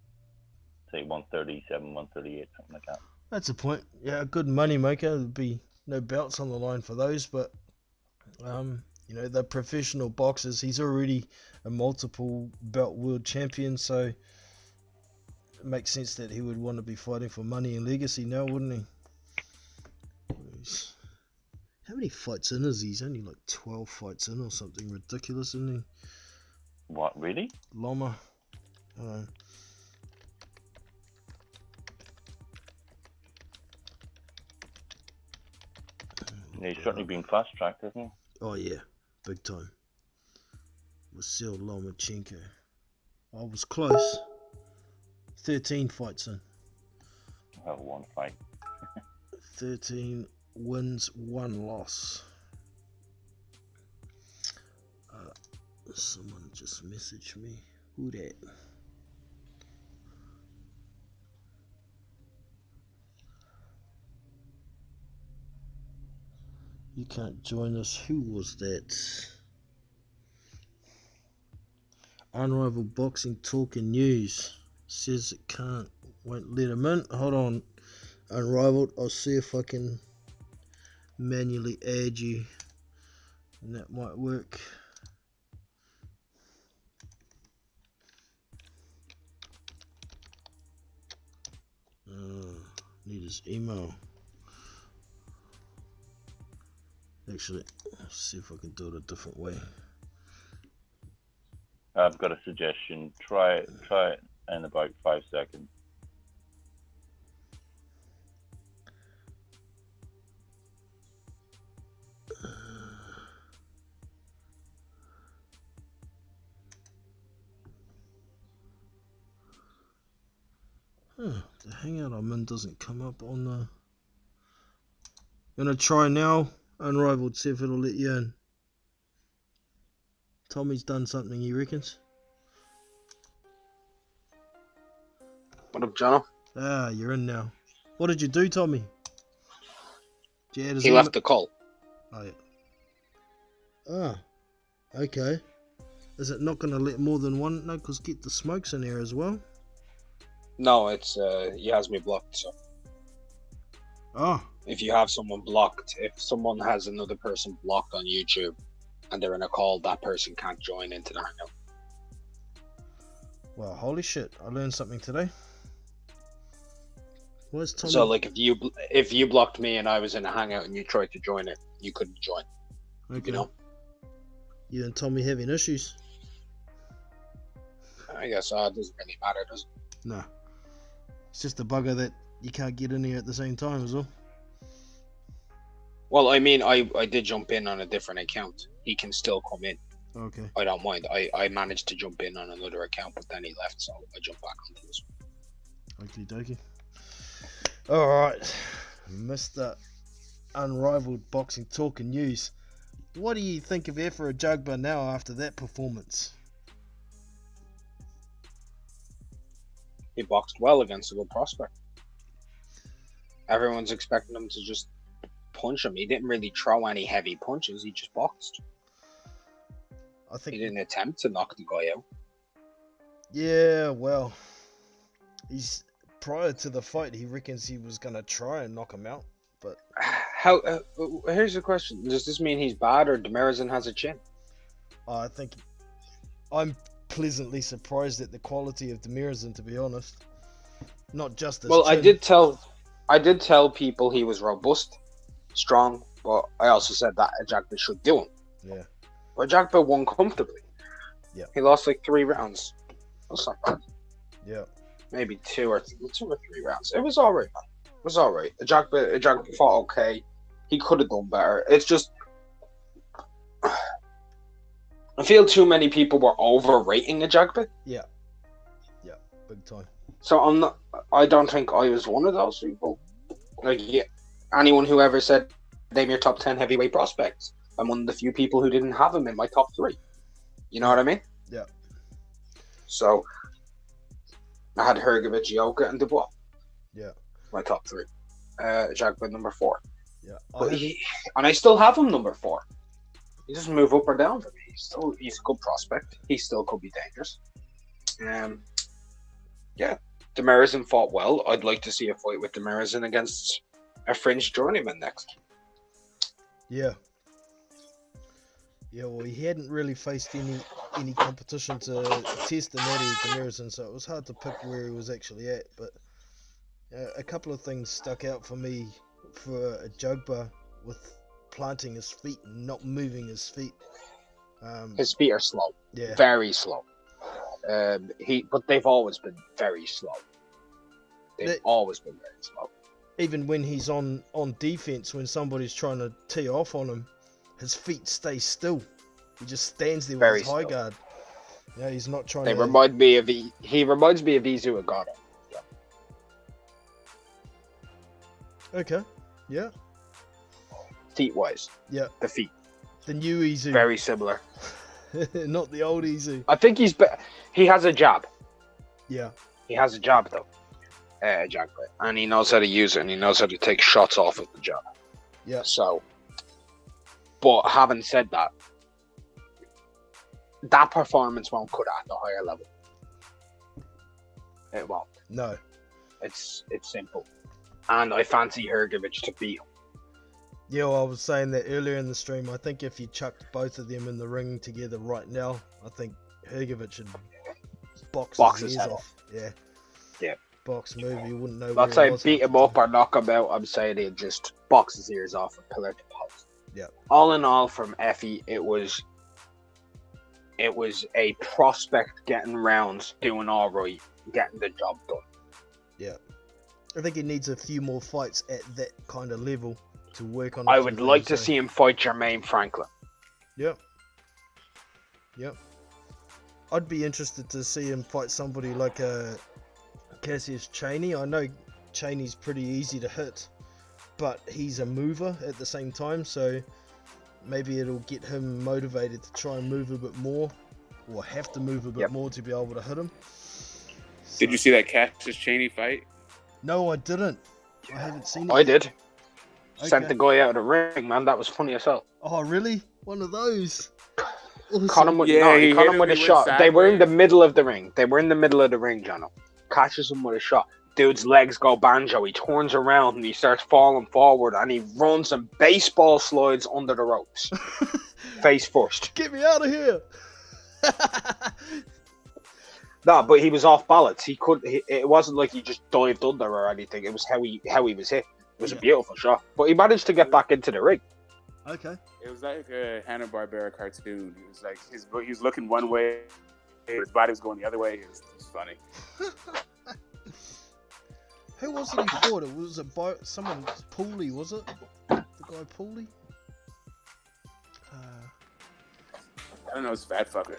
say 137, 138, something like that. That's a point. Yeah, a good money maker. There'd be no belts on the line for those, but you know, they're professional boxers. He's already a multiple belt world champion, so it makes sense that he would want to be fighting for money and legacy now, wouldn't he? How many fights in is he? He's only like 12 fights in or something ridiculous, isn't he? What, really? Loma. He's certainly been fast tracked, hasn't he? Oh yeah, big time. Vasil Lomachenko. I was close. 13 fights in. Oh, one fight. 13 wins, 1 loss. Someone just messaged me. Who that? You can't join us. Who was that? Unrivaled Boxing Talk and News says it can't. Won't let him in. Hold on, Unrivaled. I'll see if I can manually add you, and that might work. Need his email. Actually, let's see if I can do it a different way. I've got a suggestion. Try it in about 5 seconds. The hangout I'm in doesn't come up on the... Gonna try now, Unrivaled, see if it'll let you in. Tommy's done something, he reckons. What up, Jono? Ah, you're in now. What did you do, Tommy? Did you add his He left the call. Oh, yeah. Ah, okay. Is it not going to let more than one? No, because Get the Smokes in there as well. No, it's he has me blocked. So Oh, if you have someone blocked, if someone has another person blocked on YouTube and they're in a call, that person can't join into the hangout. well, holy shit! I learned something today. Where's Tommy? So like if you blocked me and I was in a hangout and you tried to join it, you couldn't join. Okay. You know. You and Tommy having issues? I guess it doesn't really matter, does it? No. It's just a bugger that you can't get in here at the same time as well. Well, I mean, I did jump in on a different account. He can still come in. Okay. I don't mind. I managed to jump in on another account, but then he left, so I jumped back onto this one. Okie dokie. Alright. Mr. Unrivaled Boxing Talk and News. What do you think of Efra Jugba now after that performance? He boxed well against a good prospect. Everyone's expecting him to just punch him. He didn't really throw any heavy punches. He just boxed. I think he didn't attempt to knock the guy out. Yeah, well, he's prior to the fight, he reckons he was gonna try and knock him out, but how? Here's the question: does this mean he's bad, or Demirzin has a chin? I think I'm pleasantly surprised at the quality of Demirzin, to be honest. Not just his well, chin. I did tell people he was robust, strong, but I also said that Ajagba should do him. Yeah. But Ajagba won comfortably. Yeah. He lost like 3 rounds. That's not bad. Yeah. Maybe two or 3 rounds. It was alright, man. It was alright. Ajagba fought okay. He could have done better. It's just I feel too many people were overrating Ajagba. Yeah. Yeah. Big time. So I don't think I was one of those people. Like, yeah, anyone who ever said name your top 10 heavyweight prospects, I'm one of the few people who didn't have him in my top 3. You know what I mean? Yeah. So I had Hrgovic, Joker, and Dubois. Yeah. My top 3. Jagba number 4. Yeah. I still have him number 4. He doesn't move up or down for me. He's a good prospect. He still could be dangerous. Yeah. Demirzin fought well. I'd like to see a fight with Demirzin against a fringe journeyman next. Yeah. Yeah, well, he hadn't really faced any competition to test the natty Demirzin, so it was hard to pick where he was actually at. But a couple of things stuck out for me for a Jogba with planting his feet and not moving his feet. His feet are slow. Yeah. Very slow. But they've always been very slow. They've always been very slow. Even when he's on defense, when somebody's trying to tee off on him, his feet stay still. He just stands there with his high guard. Yeah, he's not trying to... He reminds me of Izu Agata. Yeah. Okay. Yeah. Feet-wise. Yeah. The feet. The new Izu. Very similar. Not the old Izu. I think he has a jab. Yeah. He has a jab, though. Jab, and he knows how to use it, and he knows how to take shots off of the jab. Yeah. So, but having said that, that performance won't cut at the higher level. It won't. No. It's simple. And I fancy Hrgovic to beat him. Yeah, well, I was saying that earlier in the stream. I think if you chucked both of them in the ring together right now, I think Hrgovic should box his ears off. Yeah. Yeah. Box move, you wouldn't know. Not saying beat him up or knock him out. I'm saying he'd just box his ears off and pillar to post. Yeah. All in all, from Effie, it was a prospect getting rounds, doing all right, getting the job done. Yeah. I think he needs a few more fights at that kind of level to work on. I would like to see him fight Jermaine Franklin. Yep. Yep. I'd be interested to see him fight somebody like Cassius Chaney. I know Chaney's pretty easy to hit, but he's a mover at the same time, so maybe it'll get him motivated to try and move a bit more, or have to move a bit more to be able to hit him. So, did you see that Cassius Chaney fight? No, I didn't. I haven't seen it. I did. Okay. Sent the guy out of the ring, man. That was funny as hell. Oh, really? One of those? Awesome. Caught him with, he caught him with a shot. They were in the middle of the ring. Jono. Catches him with a shot. Dude's legs go banjo. He turns around and he starts falling forward and he runs and baseball slides under the ropes. Face first. Get me out of here! No, but he was off balance. It wasn't like he just dived under or anything. It was how he was hit. It was a beautiful shot. But he managed to get back into the ring. Okay. It was like a Hanna-Barbera cartoon. It was like he was looking one way, his body was going the other way. It was funny. Who was it he fought? It was someone Pooley, was it? The guy Pooley? I don't know, it's Fat Fucker.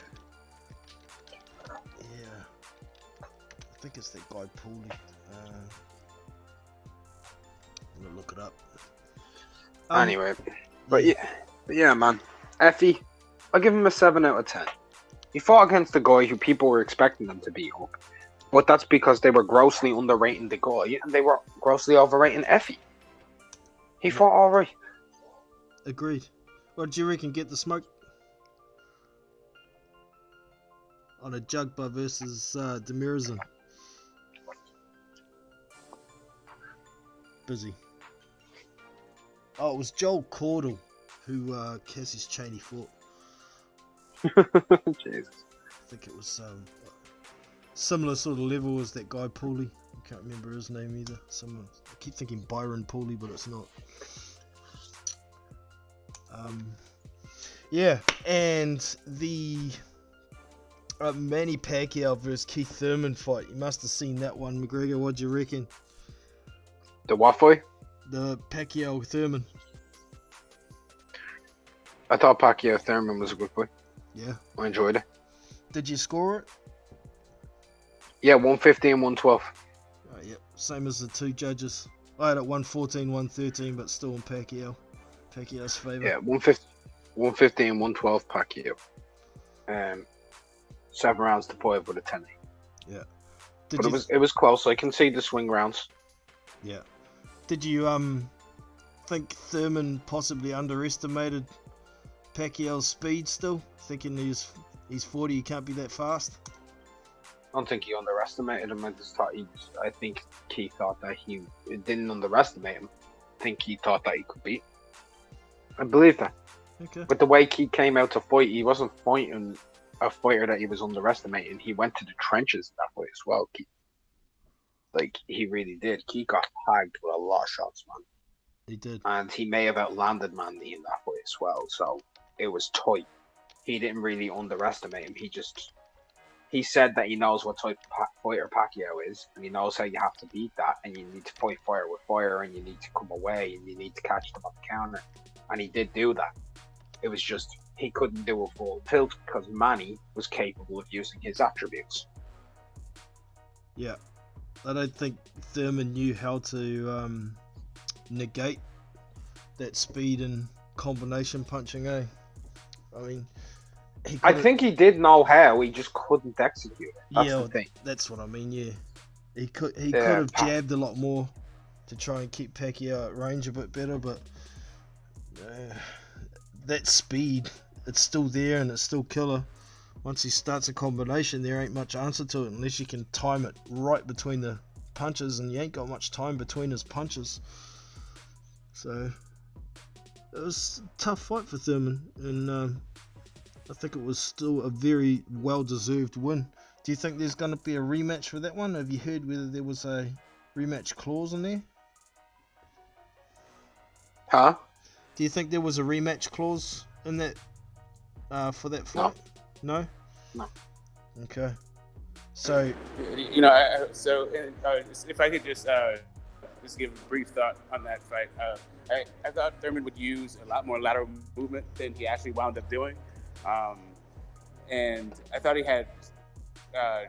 Yeah. I think it's that guy Pooley. I'm gonna look it up. Anyway, but yeah, man. Effie, I'll give him a 7 out of 10. He fought against the guy who people were expecting him to beat up. But that's because they were grossly underrating the guy and they were grossly overrating Effie. He fought alright. Agreed. What do you reckon? Get the smoke? On a Jugba versus Demirzin. Busy. Oh, it was Joel Cordell who Cassius Chaney fought. Jesus. I think it was similar sort of level as that guy Pooley. I can't remember his name either. I keep thinking Byron Pooley, but it's not. Yeah, and the Manny Pacquiao versus Keith Thurman fight. You must have seen that one, McGregor. What do you reckon? The what fight? The Pacquiao Thurman. I thought Pacquiao Thurman was a good fight. Yeah. I enjoyed it. Did you score it? Yeah, 150 and 112. Oh, yeah. Same as the two judges. I had it 114, 113, but still in Pacquiao's favour. Yeah, 150 and 112 Pacquiao. 7 rounds to 5 with a 10. Yeah. But it was close. I can see the swing rounds. Yeah. Did you think Thurman possibly underestimated Pacquiao's speed still? Thinking he's 40, he can't be that fast? I don't think he underestimated him. I think he thought that he didn't underestimate him. I think he thought that he could beat. I believe that. Okay. But the way he came out to fight, he wasn't fighting a fighter that he was underestimating. He went to the trenches in that fight as well. Like, he really did. He got tagged with a lot of shots, man. He did. And he may have outlanded Mandy in that fight as well. So it was tight. He didn't really underestimate him. He said that he knows what type of fighter Pacquiao is, and he knows how you have to beat that, and you need to fight fire with fire, and you need to come away, and you need to catch them on the counter. And he did do that. It was just he couldn't do a full tilt because Manny was capable of using his attributes. Yeah. I don't think Thurman knew how to negate that speed and combination punching, eh? I mean, I think he did know how, he just couldn't execute it. That's the thing. That's what I mean, yeah. He could have jabbed a lot more to try and keep Pacquiao at range a bit better, but that speed, it's still there and it's still killer. Once he starts a combination, there ain't much answer to it unless you can time it right between the punches, and you ain't got much time between his punches. So it was a tough fight for Thurman, and I think it was still a very well-deserved win. Do you think there's going to be a rematch for that one? Have you heard whether there was a rematch clause in there? Huh? Do you think there was a rematch clause in that for that fight? No. Okay. So, if I could just give a brief thought on that fight. I thought Thurman would use a lot more lateral movement than he actually wound up doing. And I thought he had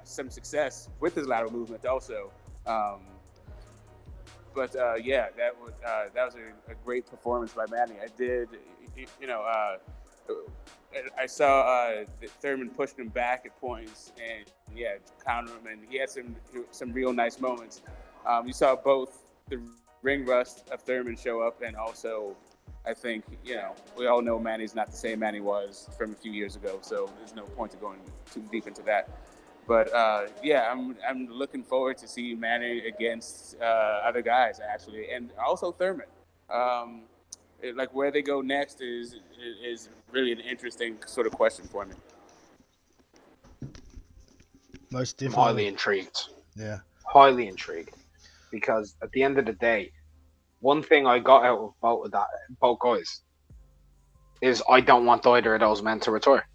some success with his lateral movement also. But that was a great performance by Manny. I saw that Thurman pushed him back at points and counter him, and he had some real nice moments. You saw both the ring rust of Thurman show up, and also I think, we all know Manny's not the same Manny was from a few years ago, so there's no point to going too deep into that. But I'm looking forward to see Manny against other guys, actually, and also Thurman. Like, where they go next is really an interesting sort of question for me. Most definitely. I'm highly intrigued. Yeah. Highly intrigued. Because at the end of the day, one thing I got out of both guys is I don't want either of those men to retire.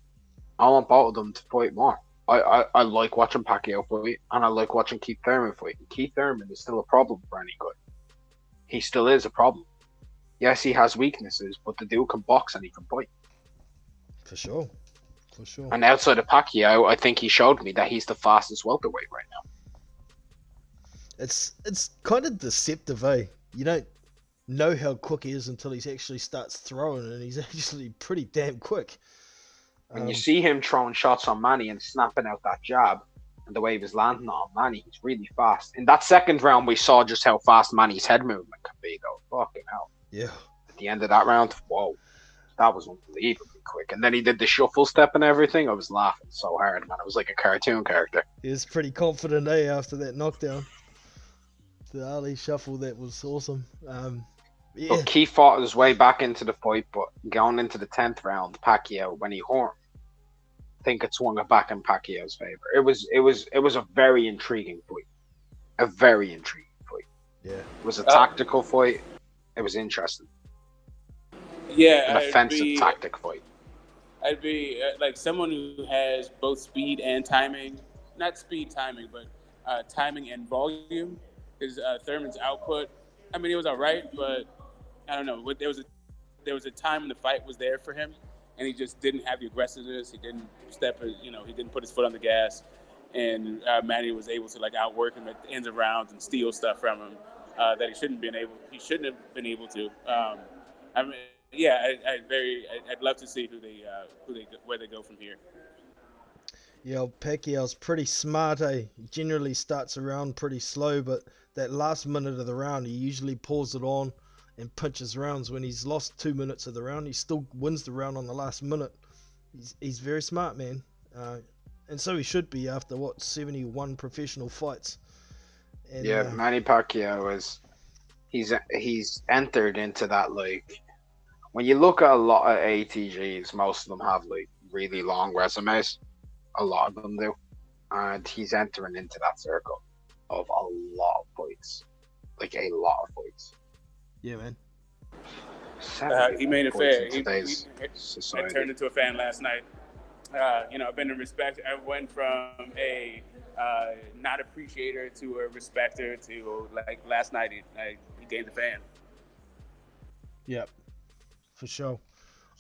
I want both of them to fight more. I like watching Pacquiao fight, and I like watching Keith Thurman fight. Keith Thurman is still a problem for any guy. He still is a problem. Yes, he has weaknesses, but the dude can box and he can fight. For sure. And outside of Pacquiao, I think he showed me that he's the fastest welterweight right now. It's kind of deceptive, eh? You don't know how quick he is until he actually starts throwing, and he's actually pretty damn quick. When you see him throwing shots on Manny and snapping out that jab, and the way he was landing on Manny, he's really fast. In that second round, we saw just how fast Manny's head movement can be, though. Fucking hell. Yeah. At the end of that round, whoa. That was unbelievably quick. And then he did the shuffle step and everything. I was laughing so hard, man. It was like a cartoon character. He was pretty confident, after that knockdown. The Ali shuffle, that was awesome. Look, he fought his way back into the fight, but going into the 10th round, Pacquiao, when he horned, I think it swung it back in Pacquiao's favor. It was a very intriguing fight. A very intriguing fight. Yeah. It was a tactical fight. It was interesting. Yeah, an offensive tactic fight. I'd be like someone who has both speed and timing. Not speed timing, but timing and volume. His Thurman's output. I mean, it was all right, but I don't know. There was a time when the fight was there for him, and he just didn't have the aggressiveness. He didn't he didn't put his foot on the gas, and Manny was able to like outwork him at the ends of rounds and steal stuff from him that he shouldn't have been able to. I mean, yeah, I'd love to see where they go from here. Yeah, Pacquiao's pretty smart, eh? He generally starts around pretty slow, but that last minute of the round, he usually pulls it on and punches rounds. When he's lost 2 minutes of the round, he still wins the round on the last minute. He's very smart, man. And so he should be after, 71 professional fights. And, yeah, Manny Pacquiao he's entered into that, like, when you look at a lot of ATGs, most of them have like really long resumes. A lot of them do, and he's entering into that circle of a lot of fights, like a lot of fights. Yeah, man. He made it fair. I turned into a fan last night. I've been a respect. I went from a not appreciator to a respecter to like last night. He gained a fan. Yep, for sure.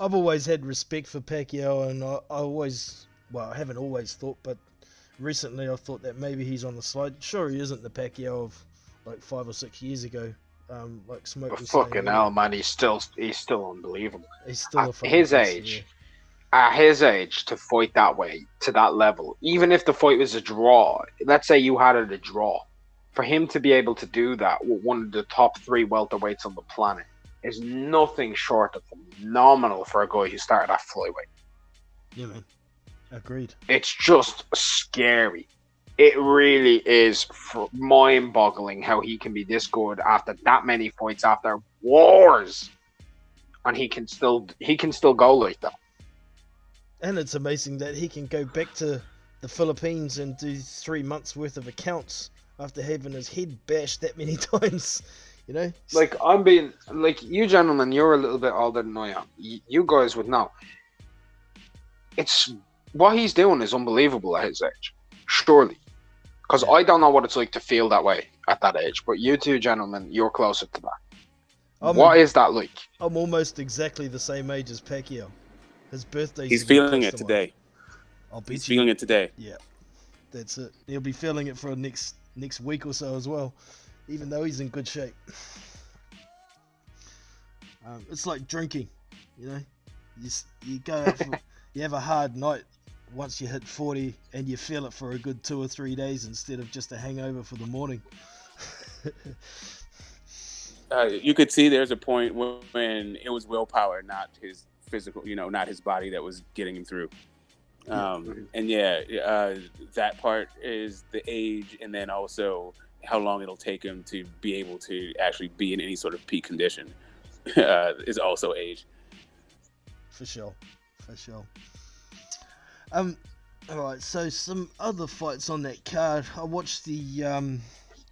I've always had respect for Pacquiao, and I haven't always thought, but recently I thought that maybe he's on the slide. Sure, he isn't the Pacquiao of like 5 or 6 years ago. Like Smoke was saying. Fucking hell, man! He's still unbelievable. He's still at his age. Yeah. At his age, to fight that way, to that level, even if the fight was a draw, let's say you had it a draw, for him to be able to do that with one of the top 3 welterweights on the planet is nothing short of phenomenal for a guy who started at flyweight. Yeah, man. Agreed. It's just scary. It really is mind-boggling how he can be this good after that many fights, after wars, and he can still go like that. And it's amazing that he can go back to the Philippines and do 3 months worth of accounts after having his head bashed that many times. You know, like I'm being like you gentlemen, you're a little bit older than I am. You guys would know. It's what he's doing is unbelievable at his age, surely. Because I don't know what it's like to feel that way at that age, but you two gentlemen, you're closer to that. What is that like? I'm almost exactly the same age as Pacquiao. His birthday. He's feeling it today. He's feeling it today. Yeah, that's it. He'll be feeling it for next week or so as well, even though he's in good shape. It's like drinking, you know. You go out you have a hard night once you hit 40, and you feel it for a good 2 or 3 days instead of just a hangover for the morning. You could see there's a point when it was willpower, not his physical, not his body that was getting him through. And that part is the age, and then also how long it'll take him to be able to actually be in any sort of peak condition is also age. For sure. All right, so some other fights on that card. I watched the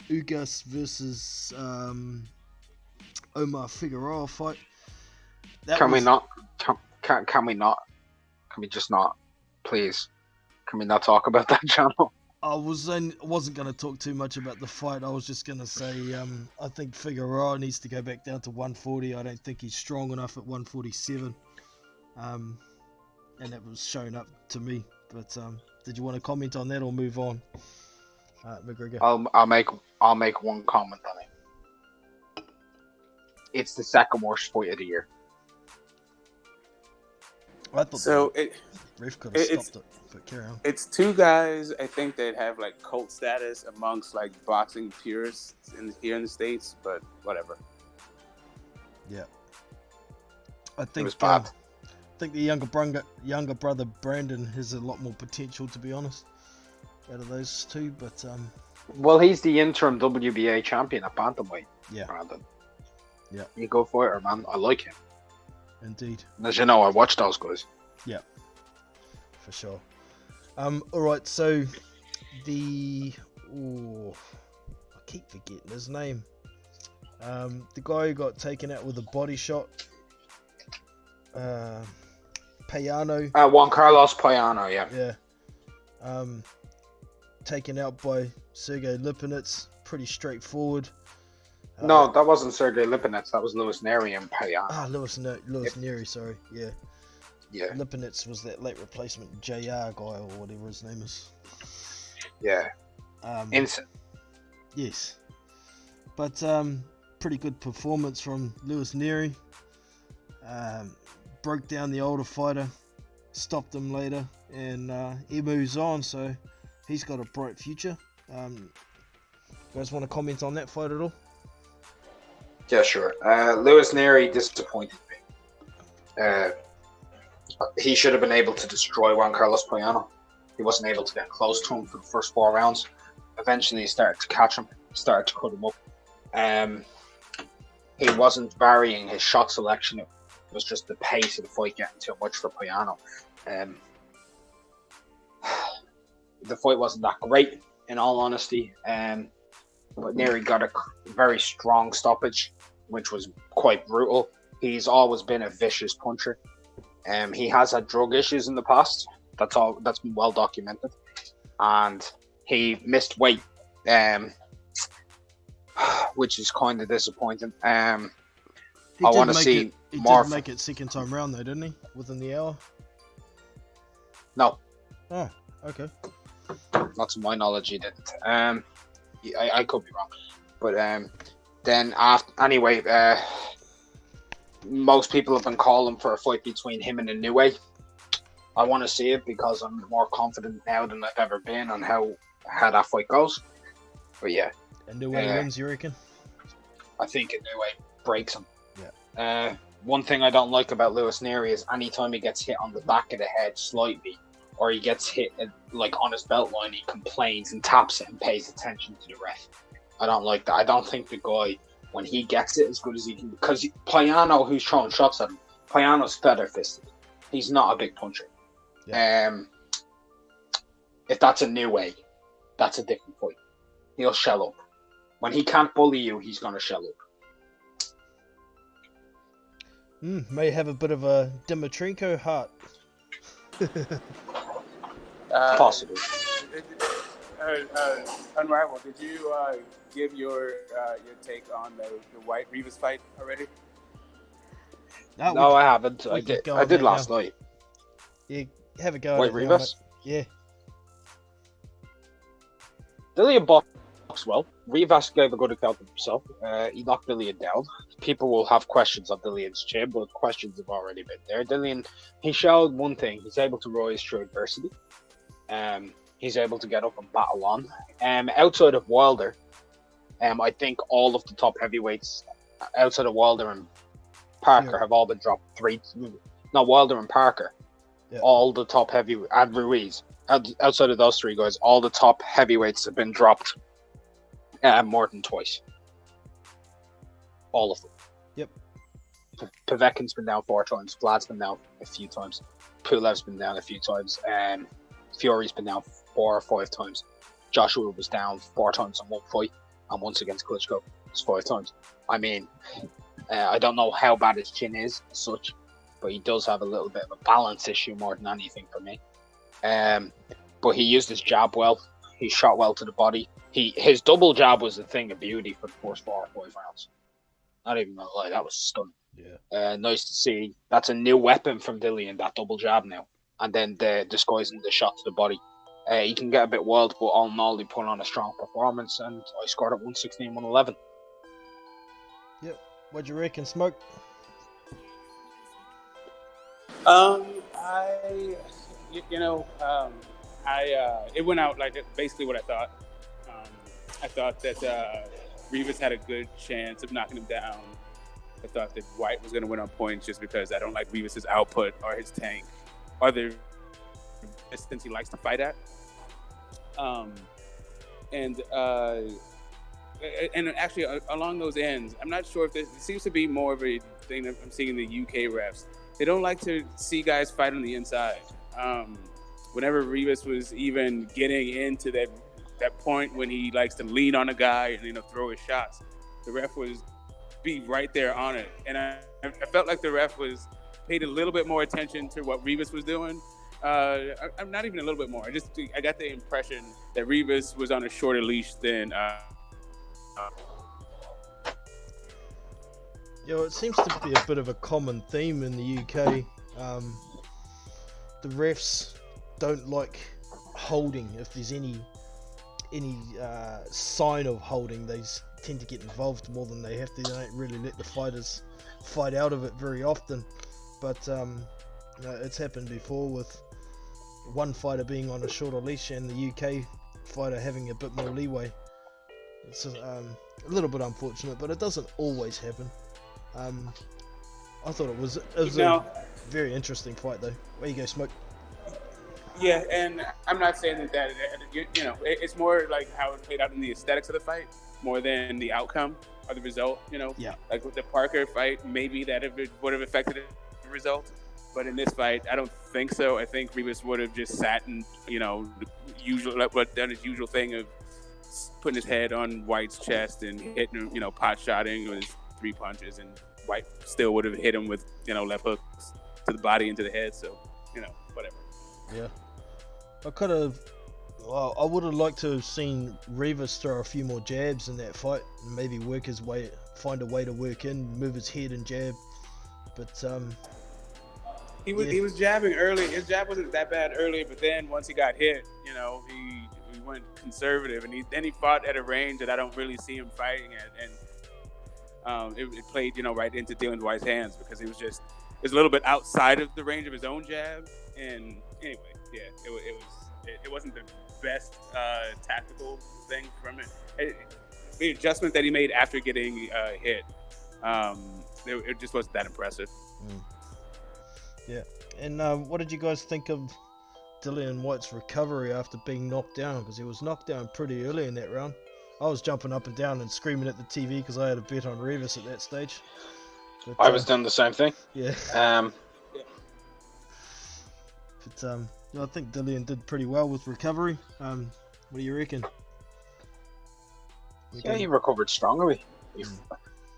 Ugas versus Omar Figueroa fight. Can we not? Can we just not? Please, can we not talk about that, channel? I wasn't going to talk too much about the fight. I was just going to say I think Figueroa needs to go back down to 140. I don't think he's strong enough at 147. And that was shown up to me. But did you want to comment on that or move on, McGregor? I'll make one comment on it. It's the second worst fight of the year. I thought so. Ref could have stopped it, but carry on. It's 2 guys I think that have like cult status amongst like boxing purists here in the States, but whatever. Yeah, I think it was bad. I think the younger brother Brandon has a lot more potential, to be honest, out of those 2. But well, he's the interim WBA champion at bantamweight. Yeah, Brandon. Yeah, you go for it, man. I like him. Indeed. As you know, I watch those guys. Yeah, for sure. All right, so I keep forgetting his name. The guy who got taken out with a body shot. Payano. Juan Carlos Payano, yeah. Yeah. Taken out by Sergey Lipinets. Pretty straightforward. No, that wasn't Sergey Lipinets. That was Louis Neri and Payano. Lewis Neri, sorry. Yeah. Yeah. Lipinets was that late replacement JR guy or whatever his name is. Yeah. Instant. Yes. But pretty good performance from Louis Neri. Broke down the older fighter, stopped him later, and he moves on, so he's got a bright future. You guys want to comment on that fight at all? Yeah, sure. Louis Neri disappointed me. He should have been able to destroy Juan Carlos Payano. He wasn't able to get close to him for the first 4 rounds. Eventually, he started to catch him, started to cut him up. He wasn't varying his shot selection. It was just the pace of the fight getting too much for Payano. The fight wasn't that great, in all honesty. But Neri got a very strong stoppage, which was quite brutal. He's always been a vicious puncher. He has had drug issues in the past. That's been well documented. And he missed weight, which is kind of disappointing. I want to see more. He did make it second time round though, didn't he? Within the hour? No. Oh, okay. Not to my knowledge, he didn't. I could be wrong, but then after anyway, most people have been calling for a fight between him and Inoue. I want to see it because I'm more confident now than I've ever been on how that fight goes. But yeah, Inoue wins, you reckon? I think Inoue breaks him. Yeah. One thing I don't like about Louis Neri is anytime he gets hit on the back of the head slightly, or he gets hit like on his belt line, he complains and taps it and pays attention to the ref. I don't like that. I don't think the guy, when he gets it as good as he can, because Payano, who's throwing shots at him, Payano's feather fisted. He's not a big puncher. Yeah. If that's a new way, that's a different fight. He'll shell up. When he can't bully you, he's gonna shell up. May have a bit of a Dimitrenko heart. Possibly. Unrivaled, did you give your take on the White Rivas fight already? No, I haven't. I did last night. Yeah, have a go. White Rivas? Yeah. Dillian boxed well. Rivas gave a good account of himself. He knocked Dillian down. People will have questions on Dillian's chin, but questions have already been there. Dillian, he showed one thing. He's able to rise through adversity. He's able to get up and battle on. Outside of Wilder, I think all of the top heavyweights outside of Wilder and Parker have all been dropped Wilder and Parker. Yeah. All the top heavyweights, and Ruiz, outside of those three guys, all the top heavyweights have been dropped more than twice. All of them. Yep. Povetkin's been down 4 times. Vlad's been down a few times. Pulev's been down a few times. Fury's been down 4 or 5 times. Joshua was down 4 times in one fight, and once against Klitschko, it's 5 times. I mean, I don't know how bad his chin is as such, but he does have a little bit of a balance issue more than anything for me. But he used his jab well. He shot well to the body. His double jab was the thing of beauty for the first 4 or 5 rounds. Not even gonna lie, that was stunning. Yeah. Nice to see. That's a new weapon from Dillian, that double jab now. And then the disguising the shot to the body. He can get a bit wild, but all in all, he put on a strong performance, and I scored at 116, 111. Yep. What'd you reckon, Smoke? It went out like basically what I thought. I thought that Rivas had a good chance of knocking him down. I thought that White was going to win on points just because I don't like Rivas' output or his tank or the distance he likes to fight at. And actually, along those ends, I'm not sure if it seems to be more of a thing that I'm seeing in the UK refs. They don't like to see guys fight on the inside. Whenever Rivas was even getting into that point when he likes to lean on a guy and throw his shots, the ref was be right there on it. And I felt like the ref was paid a little bit more attention to what Rivas was doing. I'm not even a little bit more. I got the impression that Rivas was on a shorter leash than. It seems to be a bit of a common theme in the UK. The refs don't like holding. If there's any sign of holding, they tend to get involved more than they have to. They don't really let the fighters fight out of it very often. But it's happened before with one fighter being on a shorter leash and the UK fighter having a bit more leeway. It's a little bit unfortunate, but it doesn't always happen. I thought it was a very interesting fight, though. Where you go, Smoke? Yeah, and I'm not saying that it's more like how it played out in the aesthetics of the fight more than the outcome or the result. Yeah. Like with the Parker fight, maybe that would have affected the result, but in this fight, I don't think so. I think Rivas would have just sat and done his usual thing of putting his head on White's chest and hitting pot shotting with his 3 punches, and White still would have hit him with left hooks to the body and to the head. So whatever. Yeah. I would have liked to have seen Rivas throw a few more jabs in that fight and maybe find a way to work in, move his head and jab. But he was jabbing early. His jab wasn't that bad early, but then once he got hit, he went conservative, and then he fought at a range that I don't really see him fighting at, and it played right into Dylan White's hands because it was a little bit outside of the range of his own jab. And anyway, yeah, it wasn't the best tactical thing from it. The adjustment that he made after getting hit, it just wasn't that impressive. Yeah, and what did you guys think of Dillian White's recovery after being knocked down? Because he was knocked down pretty early in that round. I was jumping up and down and screaming at the TV because I had a bet on Rivas at that stage. But, I was doing the same thing. Yeah. But I think Dillian did pretty well with recovery. What do you reckon? Yeah, he recovered strongly.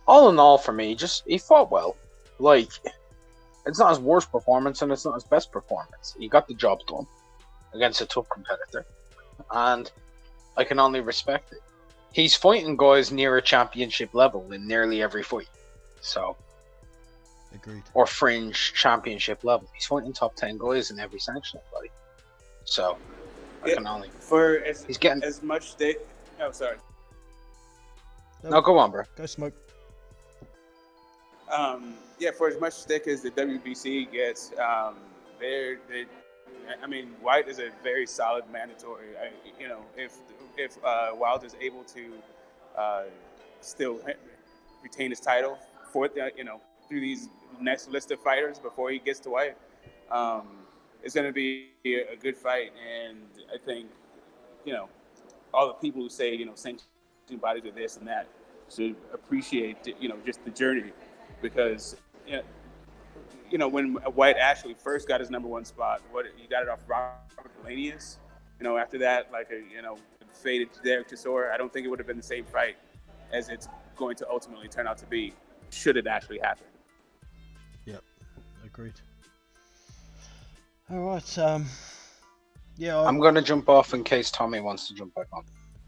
All in all, for me, he fought well. Like, it's not his worst performance and it's not his best performance. He got the job done against a tough competitor, and I can only respect it. He's fighting guys near a championship level in nearly every fight. So, agreed. Or fringe championship level. He's fighting top 10 guys in every sanctioning fight. So, I can only. He's getting as much stick. Oh, sorry. No, go on, bro. Go Smoke. For as much stick as the WBC gets, White is a very solid mandatory. If Wilder is able to still retain his title through these next list of fighters before he gets to White, it's going to be a good fight. And I think all the people who say sanctioning bodies are this and that should appreciate just the journey, because when White actually first got his number one spot, he got it off Robert Lanius. After that, faded Derek Chisora. I don't think it would have been the same fight as it's going to ultimately turn out to be, should it actually happen. Yep, agreed. All right. I'm going to jump off in case Tommy wants to jump back on.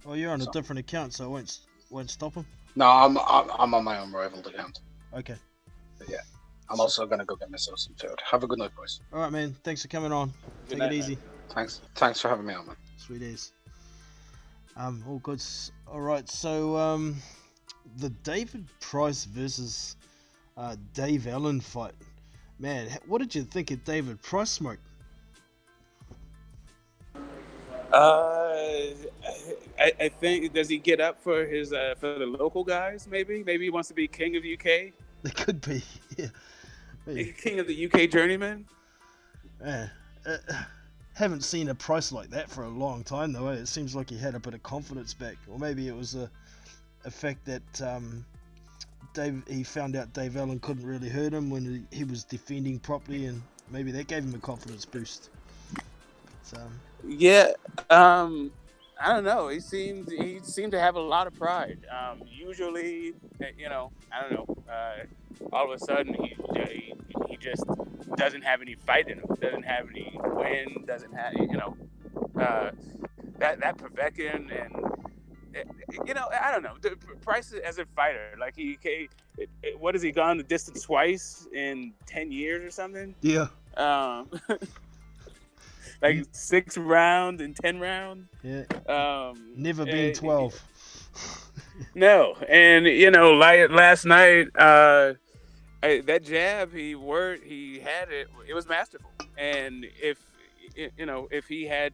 Well, you're on a different account, so I won't stop him. No, I'm on my own rival account. Okay. But yeah, I'm also going to go get myself some food. Have a good night, boys. All right, man. Thanks for coming on. Take it easy. Thanks for having me on, man. Sweet as. All good. All right, so the David Price versus Dave Allen fight. Man, what did you think of David Price, Smoke? I think, does he get up for his for the local guys? Maybe he wants to be king of the UK. It could be, yeah. King of the UK journeyman. Yeah, haven't seen a Price like that for a long time though. It seems like he had a bit of confidence back, or maybe it was a fact that he found out Dave Allen couldn't really hurt him when he was defending properly, and maybe that gave him a confidence boost. So. Yeah, I don't know. He seemed to have a lot of pride. Usually, I don't know. All of a sudden, he he just doesn't have any fight in him. Doesn't have any win. Doesn't have that Povetkin and I don't know. Price as a fighter, like what has he gone the distance twice in 10 years or something? Yeah. Like 6 rounds and 10 rounds. Yeah. Never been 12. No, and like last night, that jab he had it was masterful, and if he had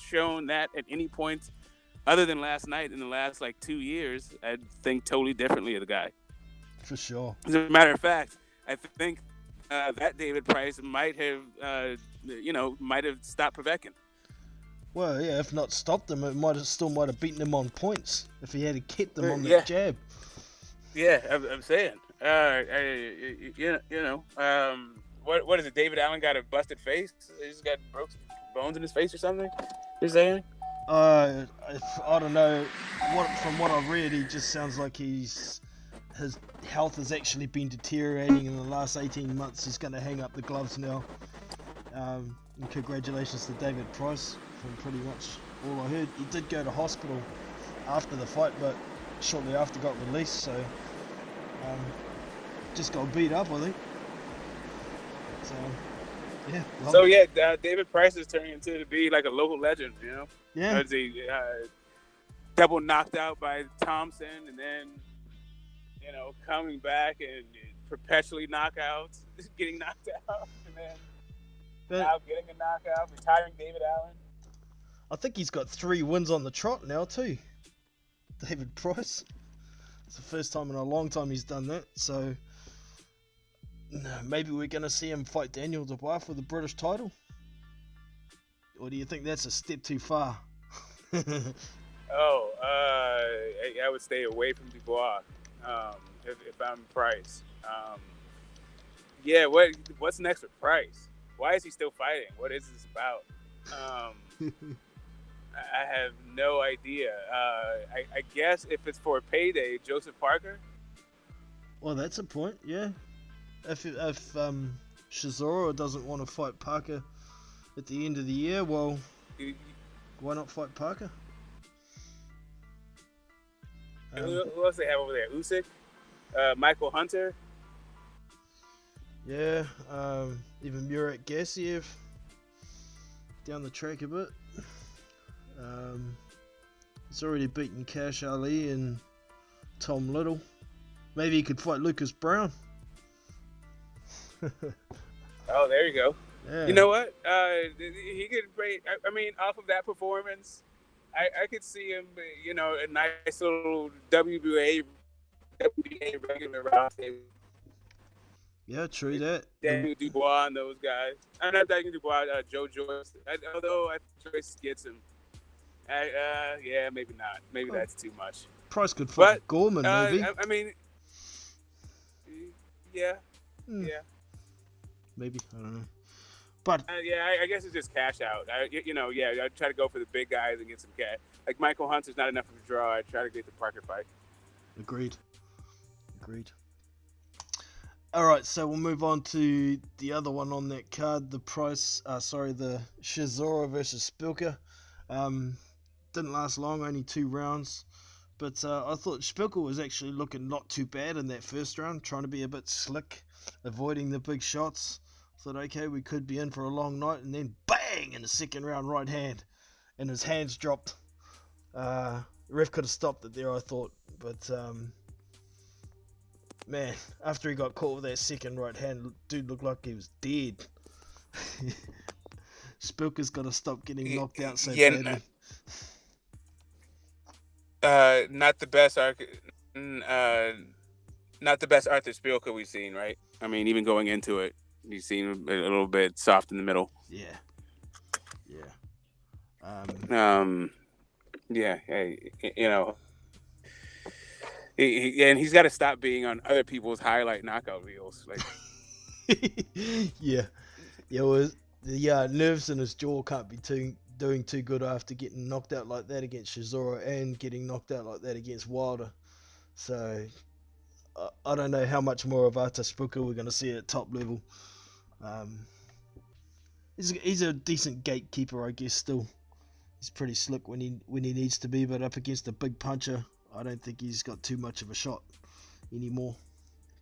shown that at any point other than last night in the last like 2 years, I'd think totally differently of the guy. For sure. As a matter of fact, I think that David Price might have stopped Povetkin. Well, yeah, if not stopped him, it might have beaten him on points if he had kept them on that jab. Yeah, I'm saying. What is it? David Allen got a busted face. He's got broken bones in his face or something. You're saying? I don't know. From what I've read, he just sounds like his health has actually been deteriorating in the last 18 months. He's going to hang up the gloves now. And congratulations to David Price from pretty much all I heard. He did go to hospital after the fight, but shortly after got released. So just got beat up, I think. So yeah. So David Price is turning into to be like a local legend, Yeah. He double knocked out by Thompson, and then coming back and perpetually knockouts, getting knocked out, and then now getting a knockout, retiring David Allen. I think he's got 3 wins on the trot now too. David Price. It's the first time in a long time he's done that. So maybe we're going to see him fight Daniel Dubois for the British title. Or do you think that's a step too far? I would stay away from Dubois if I'm Price. What's next for Price? Why is he still fighting? What is this about? I have no idea. I guess if it's for a payday, Joseph Parker. Well, that's a point, yeah. If Chisora doesn't want to fight Parker at the end of the year, well, why not fight Parker? Who else they have over there? Usyk, Michael Hunter. Yeah, even Murat Gassiev down the track a bit. He's already beaten Cash Ali and Tom Little. Maybe he could fight Lucas Brown. Oh, there you go. Yeah. You know what? He could break. I mean, off of that performance, I could see him, a nice little WBA regular round table. Yeah, true that. Daniel Dubois and those guys. I'm not Daniel Dubois, Joe Joyce. Although I think Joyce gets him. Maybe not. Maybe that's too much. Price could fight Gorman, maybe. I mean, yeah. Maybe, I don't know. But I guess it's just cash out. I try to go for the big guys and get some cash. Like Michael Hunter's not enough of a draw. I try to get the Parker fight. Agreed. All right, so we'll move on to the other one on that card. The Chisora versus Spilka. Didn't last long, only 2 rounds. But I thought Spilka was actually looking not too bad in that first round, trying to be a bit slick, avoiding the big shots. Thought, okay, we could be in for a long night, and then bang in the second round, right hand, and his hands dropped. Ref could have stopped it there, I thought, but man, after he got caught with that second right hand, dude looked like he was dead. Spilka's got to stop getting knocked out so badly. Not the best Arthur Spilka we've seen, right? I mean, even going into it, you seem a little bit soft in the middle. Yeah. He's got to stop being on other people's highlight knockout reels. Like, yeah. Well, the nerves in his jaw can't be doing too good after getting knocked out like that against Chisora and getting knocked out like that against Wilder. So I don't know how much more of Artaspuka we're going to see at top level. Um, he's a decent gatekeeper, I guess. Still, he's pretty slick when he needs to be, but up against a big puncher, I don't think he's got too much of a shot anymore.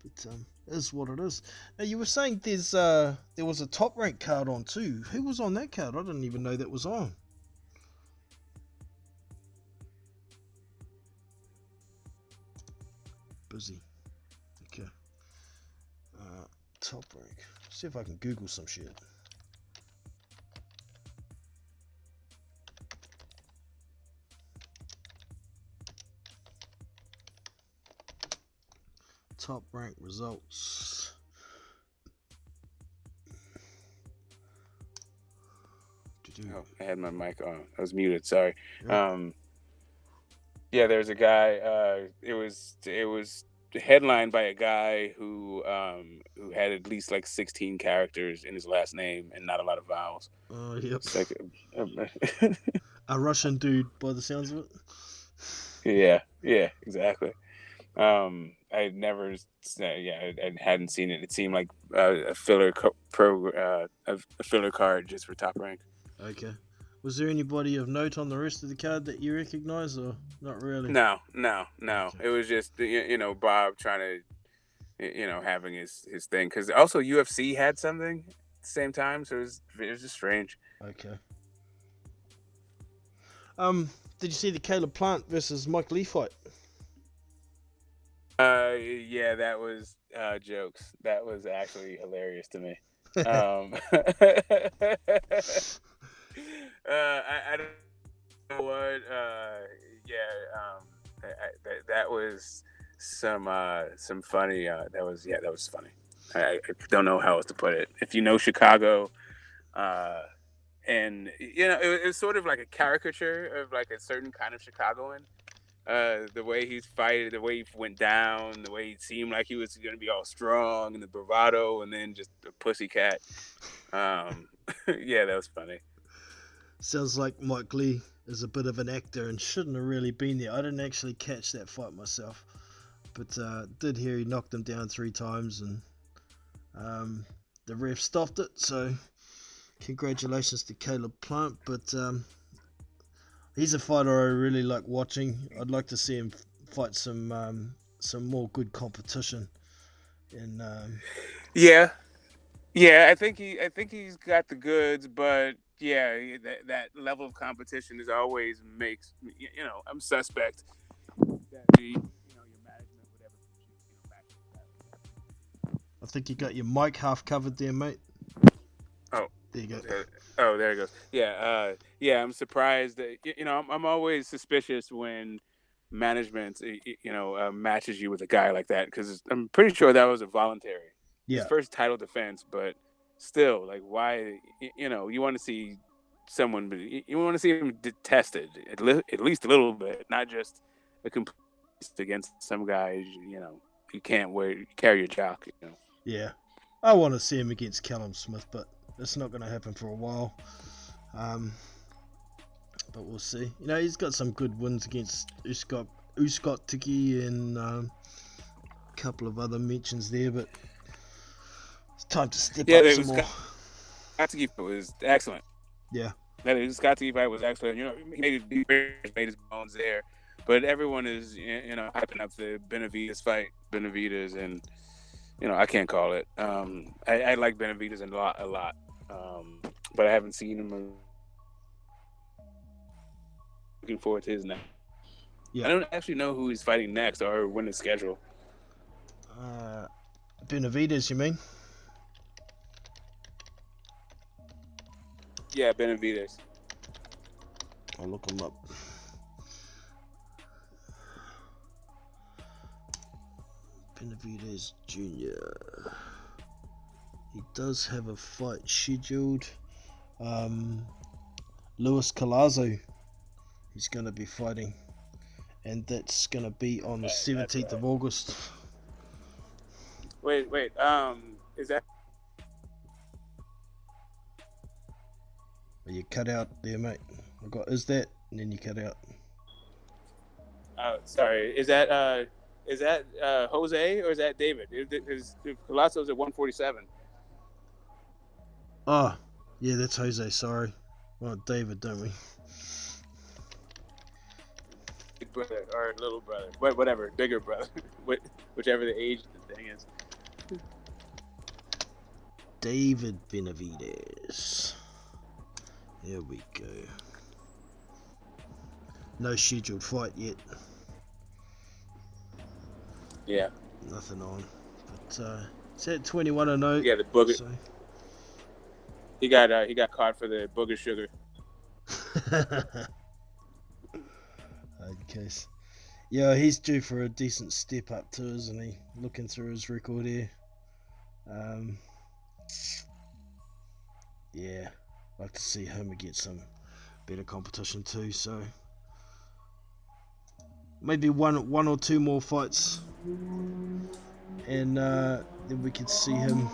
But it is what it is. Now you were saying there was a top rank card on too. Who was on that card? I didn't even know that was on. Busy. Okay. Top rank. See if I can Google some shit. Top rank results. Oh, I had my mic on. I was muted. Sorry. Yeah. Yeah, there's a guy. It was headlined by a guy who had at least like 16 characters in his last name and not a lot of vowels. Yep. It's like a Russian dude, by the sounds of it. Yeah, exactly. I hadn't seen it. It seemed like a filler a filler card just for top rank. Okay. Was there anybody of note on the rest of the card that you recognize, or not really? No. Okay. It was just Bob trying to having his thing, because also UFC had something at the same time, so it was just strange. Okay. Did you see the Caleb Plant versus Mike Lee fight? Yeah, that was jokes. That was actually hilarious to me. I don't know what. That was some funny. That was funny. I don't know how else to put it. If you know Chicago, and it was sort of like a caricature of like a certain kind of Chicagoan. The way he's fighting, the way he went down, the way he seemed like he was going to be all strong and the bravado, and then just a pussycat. Yeah, that was funny. Sounds like Mike Lee is a bit of an actor and shouldn't have really been there. I didn't actually catch that fight myself, but did hear he knocked him down 3 times, and the ref stopped it. So congratulations to Caleb Plant, but he's a fighter I really like watching. I'd like to see him fight some more good competition. And yeah, I think he's got the goods, but yeah, that level of competition is always makes I'm suspect that your management would ever match. I think you got your mic half covered there, mate. Oh, there you go. Oh, there it goes. Yeah, I'm surprised that I'm always suspicious when management matches you with a guy like that, because I'm pretty sure that was a voluntary. Yeah. His first title defense, but still, like, why? You want to see someone, you want to see him tested at least a little bit, not just a complete against some guys. You can't carry your jock. Yeah, I want to see him against Callum Smith, but it's not going to happen for a while. But we'll see. He's got some good wins against Uskot Tiki and a couple of other mentions there, but it's time to step up some more. Tiki was excellent. Yeah. That Scott Tiki fight was excellent. He made his bones there, but everyone is hyping up the Benavidez fight. Benavidez, and I can't call it. I like Benavidez a lot. But I haven't seen him. Looking forward to his next. Yeah. I don't actually know who he's fighting next or when it's scheduled. Benavidez, you mean? Yeah, Benavidez. I'll look him up. Benavidez Jr. He does have a fight scheduled. Luis Colazo, he's going to be fighting, and that's going to be on the 17th of August. Wait, is that? You cut out there, mate. Is that, and then you cut out. Oh, sorry. Is that Is that Jose or is that David? Is Colosso's at 147? Oh, yeah, that's Jose. Sorry. Well, David, don't we? Big brother or little brother, whatever, bigger brother, whichever the age the thing is. David Benavides. There we go. No scheduled fight yet. Yeah. Nothing on. But it's at 21-0. Yeah, the booger. So. He got caught for the booger sugar. Okay. Yeah, he's due for a decent step up too, isn't he? Looking through his record here. Yeah, I'd like to see him against some better competition too. So maybe one or two more fights, and then we could see him.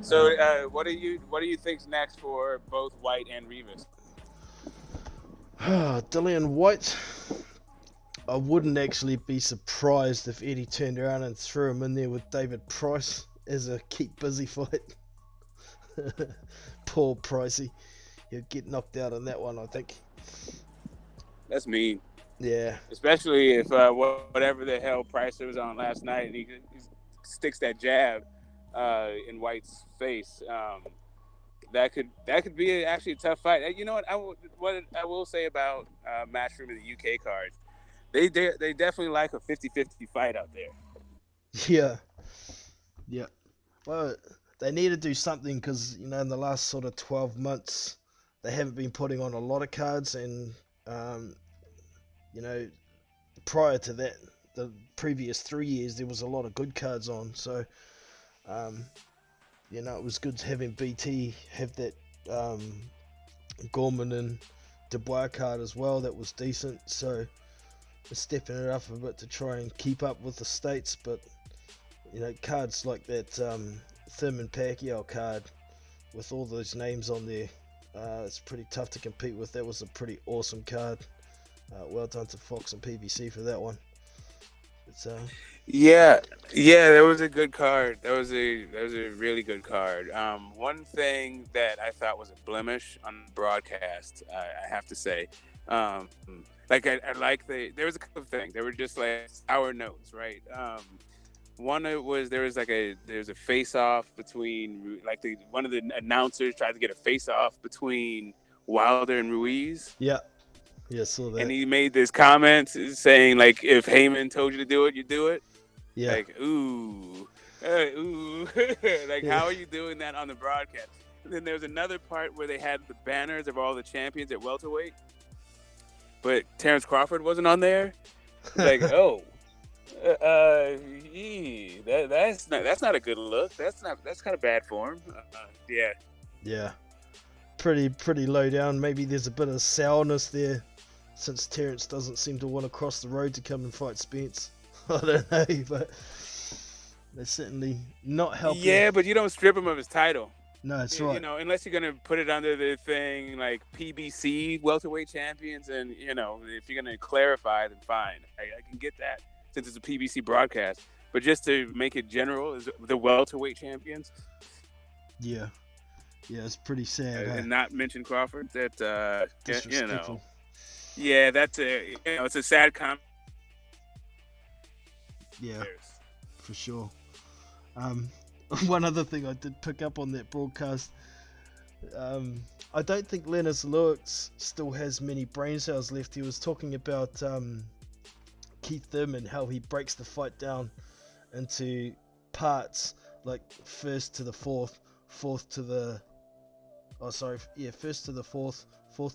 So, what do you think's next for both White and Rivas? Dillian White. I wouldn't actually be surprised if Eddie turned around and threw him in there with David Price as a keep busy fight. Poor Pricey. He'll get knocked out on that one, I think. That's mean. Yeah. Especially if whatever the hell Price was on last night, and he sticks that jab in White's face. That could be actually a tough fight. You know what I will say about Matchroom and the UK cards. They definitely like a 50-50 fight out there. Yeah. Yeah. Well, they need to do something because, in the last sort of 12 months, they haven't been putting on a lot of cards. And, prior to that, the previous 3 years, there was a lot of good cards on. So, it was good having BT have that Gorman and Dubois card as well. That was decent. So, stepping it up a bit to try and keep up with the States, but cards like that Thurman Pacquiao card with all those names on there, it's pretty tough to compete with. That was a pretty awesome card. Well done to Fox and PBC for that one. Yeah, that was a good card. That was a really good card. One thing that I thought was a blemish on the broadcast, I have to say. I like there was a couple of things. They were just like sour notes, right? One was there was a face off between one of the announcers tried to get a face off between Wilder and Ruiz. Yeah, saw that. And he made this comment saying like, if Heyman told you to do it, you do it. Yeah. Like ooh, like how are you doing that on the broadcast? And then there was another part where they had the banners of all the champions at welterweight. But Terrence Crawford wasn't on there. Like, that's not a good look. That's kind of bad form. Yeah. Yeah. Pretty low down. Maybe there's a bit of sourness there, since Terrence doesn't seem to want to cross the road to come and fight Spence. I don't know, but they're certainly not helping. Yeah, but you don't strip him of his title. No, that's right. Unless you're gonna put it under the thing like PBC welterweight champions, and if you're gonna clarify, then fine. I can get that since it's a PBC broadcast. But just to make it general, is the welterweight champions. Yeah, it's pretty sad. And not mention Crawford. That disrespectful. Yeah, that's it's a sad comment. Yeah, for sure. One other thing I did pick up on that broadcast, I don't think Lennox Lewis still has many brain cells left. He was talking about Keith Thurman, how he breaks the fight down into parts, like first to the fourth, first to the fourth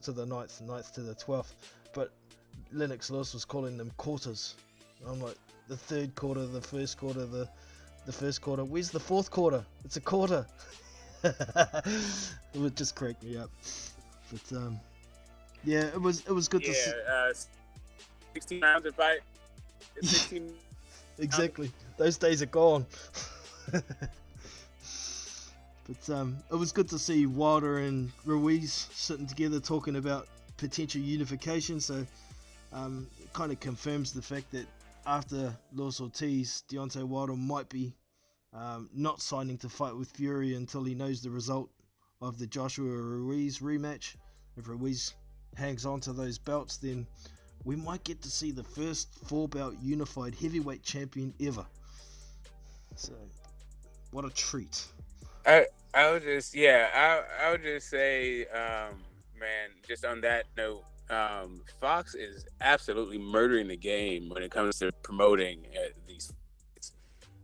to the ninth to the 12th. But Lennox Lewis was calling them quarters. I'm like, the third quarter, the first quarter, the first quarter. Where's the fourth quarter? It's a quarter. It would just crack me up. But yeah, it was good to see. 16 rounds of fight. 16. Exactly. Those days are gone. But it was good to see Wilder and Ruiz sitting together talking about potential unification. So it kind of confirms the fact that after Luis Ortiz, Deontay Wilder might be not signing to fight with Fury until he knows the result of the Joshua Ruiz rematch. If Ruiz hangs on to those belts, then we might get to see the first 4-belt unified heavyweight champion ever. So, what a treat. I would just I would just say, man, just on that note, Fox is absolutely murdering the game when it comes to promoting these.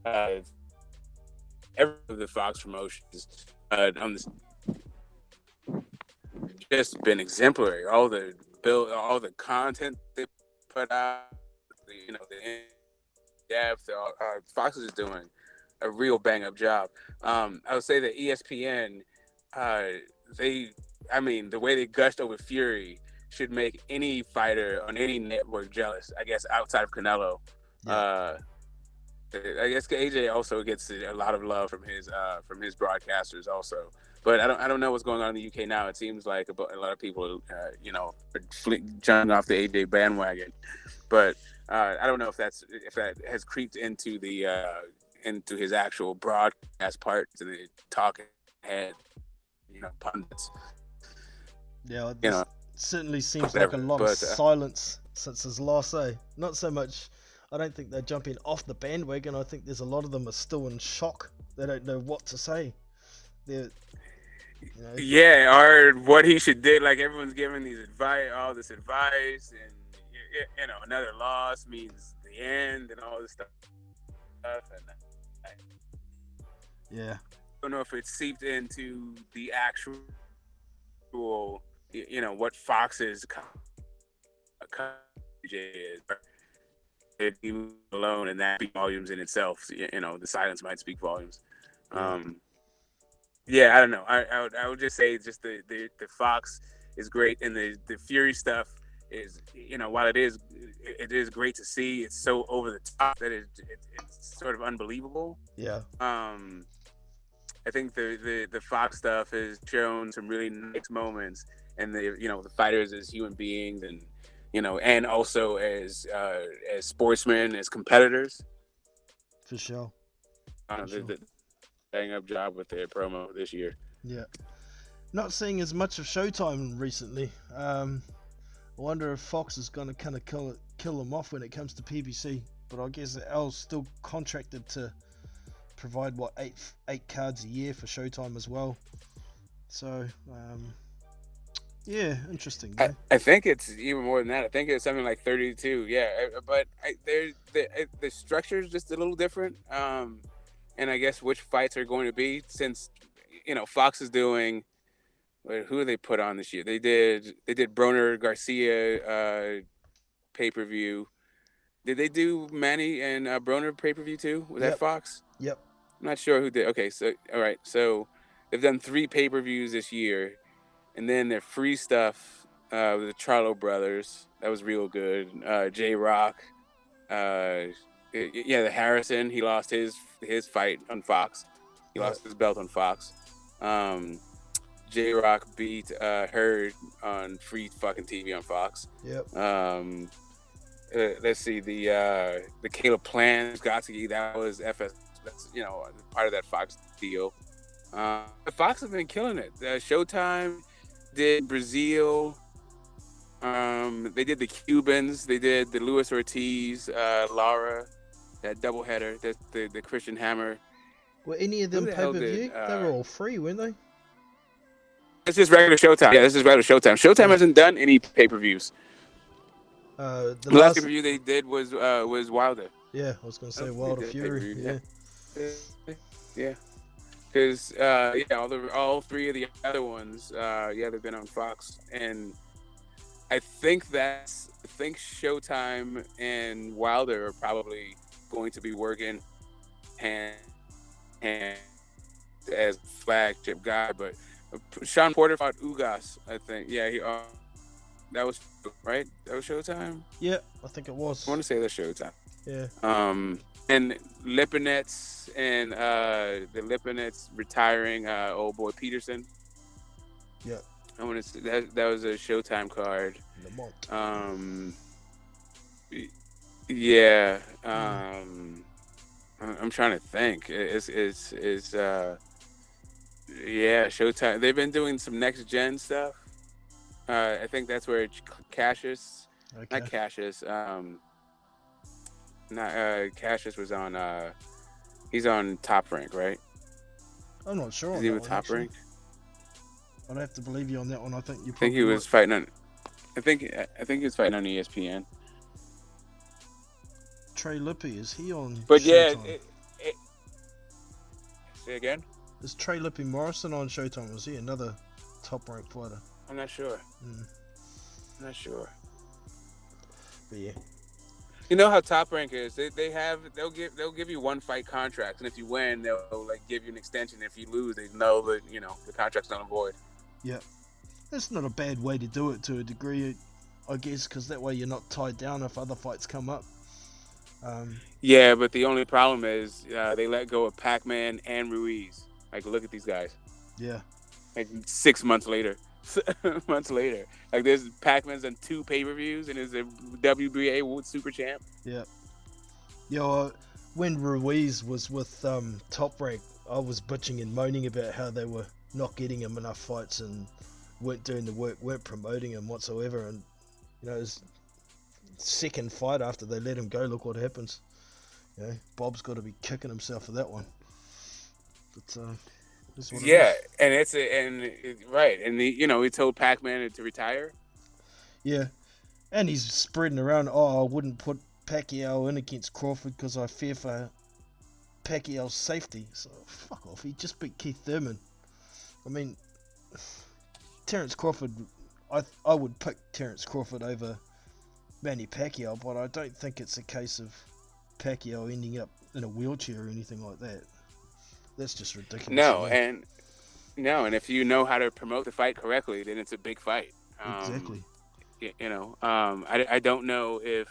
Uh, every of the Fox promotions on this just been exemplary. All the content they put out, the in depth. Fox is doing a real bang up job. I would say that ESPN, the way they gushed over Fury should make any fighter on any network jealous. I guess outside of Canelo. Yeah. I guess AJ also gets a lot of love from his broadcasters also. But I don't know what's going on in the UK now. It seems like a lot of people, are jumping off the AJ bandwagon. But I don't know if that has creeped into into his actual broadcast parts and the talking head, pundits. Yeah, this certainly seems like a lot of silence since his last say. Not so much. I don't think they're jumping off the bandwagon. I think there's a lot of them are still in shock. They don't know what to say. Yeah, or what he should do. Like everyone's giving all this advice, and another loss means the end, and all this stuff. And yeah, I don't know if it seeped into the actual, what Fox's is. He alone, and that speaks volumes in itself. The silence might speak volumes. Yeah, I don't know. I would just say just the Fox is great, and the Fury stuff is, while it is great to see. It's so over the top that it's sort of unbelievable. Yeah. I think the Fox stuff has shown some really nice moments, and the fighters as human beings, and and also as sportsmen, as competitors. For sure. The bang up job with their promo this year. Yeah. Not seeing as much of Showtime recently. I wonder if Fox is going to kind of kill them off when it comes to PBC. But I guess L's still contracted to provide eight cards a year for Showtime as well. So yeah, interesting. I think it's even more than that. I think it's something like 32. Yeah, but the structure is just a little different. And I guess which fights are going to be, since Fox is doing. Who they put on this year? They did Broner Garcia pay-per-view. Did they do Manny and Broner pay-per-view too? Was that Fox? Yep. I'm not sure who did. Okay, so all right, so they've done 3 pay-per-views this year, and then their free stuff with the Charlo brothers. That was real good. J Rock. The Harrison. He lost his fight on Fox. He lost his belt on Fox. J Rock beat Hurd on free fucking TV on Fox. Yep. Let's see, the Caleb Plant Gotsky, that was FS. That's part of that Fox deal. Fox have been killing it. Showtime did Brazil. They did the Cubans. They did the Luis Ortiz, Lara, that doubleheader. The Christian Hammer. Were any of them pay-per-view? They were all free, weren't they? It's just regular Showtime. Yeah, this is regular Showtime. Showtime hasn't done any pay-per-views. The last pay-per-view they did was Wilder. Yeah, I was gonna say Wilder Fury. Yeah. Because all 3 of the other ones, they've been on Fox, and I think Showtime and Wilder are probably going to be working hand as flagship guy, but Sean Porter fought Ugas, I think. Yeah, that was right. That was Showtime. Yeah, I think it was. I want to say that's Showtime. Yeah. And Lipinets and the Lipinets retiring old boy Peterson. Yeah. I want to say that was a Showtime card. Yeah. I'm trying to think. Yeah, Showtime. They've been doing some next gen stuff. I think that's where Cassius, not Okay. Cassius, not Cassius was on. He's on Top Rank, right? I'm not sure Is on he that with one Top actually. Rank? I'd have to believe you on that one. I think you're I think he probably right. was fighting on. I think he was fighting on ESPN. Trey Lippy, is he on But yeah, Showtime? say again. Is Trey Lippy Morrison on Showtime? Was he another top ranked fighter? I'm not sure. Mm. I'm not sure. But yeah. You know how Top Rank is. They'll give you one fight contract, and if you win, they'll like give you an extension. If you lose, they know that the contract's not void. Yeah. That's not a bad way to do it to a degree, I guess, because that way you're not tied down if other fights come up. Yeah, but the only problem is they let go of Pac-Man and Ruiz. Like, look at these guys. Yeah. Like 6 months later, months later, like there's Pac-Man's on 2 pay-per-views and is a WBA World Super Champ. Yeah. Yeah. When Ruiz was with Top Rank, I was bitching and moaning about how they were not getting him enough fights and weren't doing the work, weren't promoting him whatsoever. And his second fight after they let him go, look what happens. Bob's got to be kicking himself for that one. But that's what it is. Right, and he told Pac-Man to retire. Yeah, and he's spreading around. Oh, I wouldn't put Pacquiao in against Crawford because I fear for Pacquiao's safety. So fuck off. He just beat Keith Thurman. I mean, Terence Crawford. I would pick Terence Crawford over Manny Pacquiao, but I don't think it's a case of Pacquiao ending up in a wheelchair or anything like that. That's just ridiculous. No, and if you know how to promote the fight correctly, then it's a big fight. Exactly. I don't know if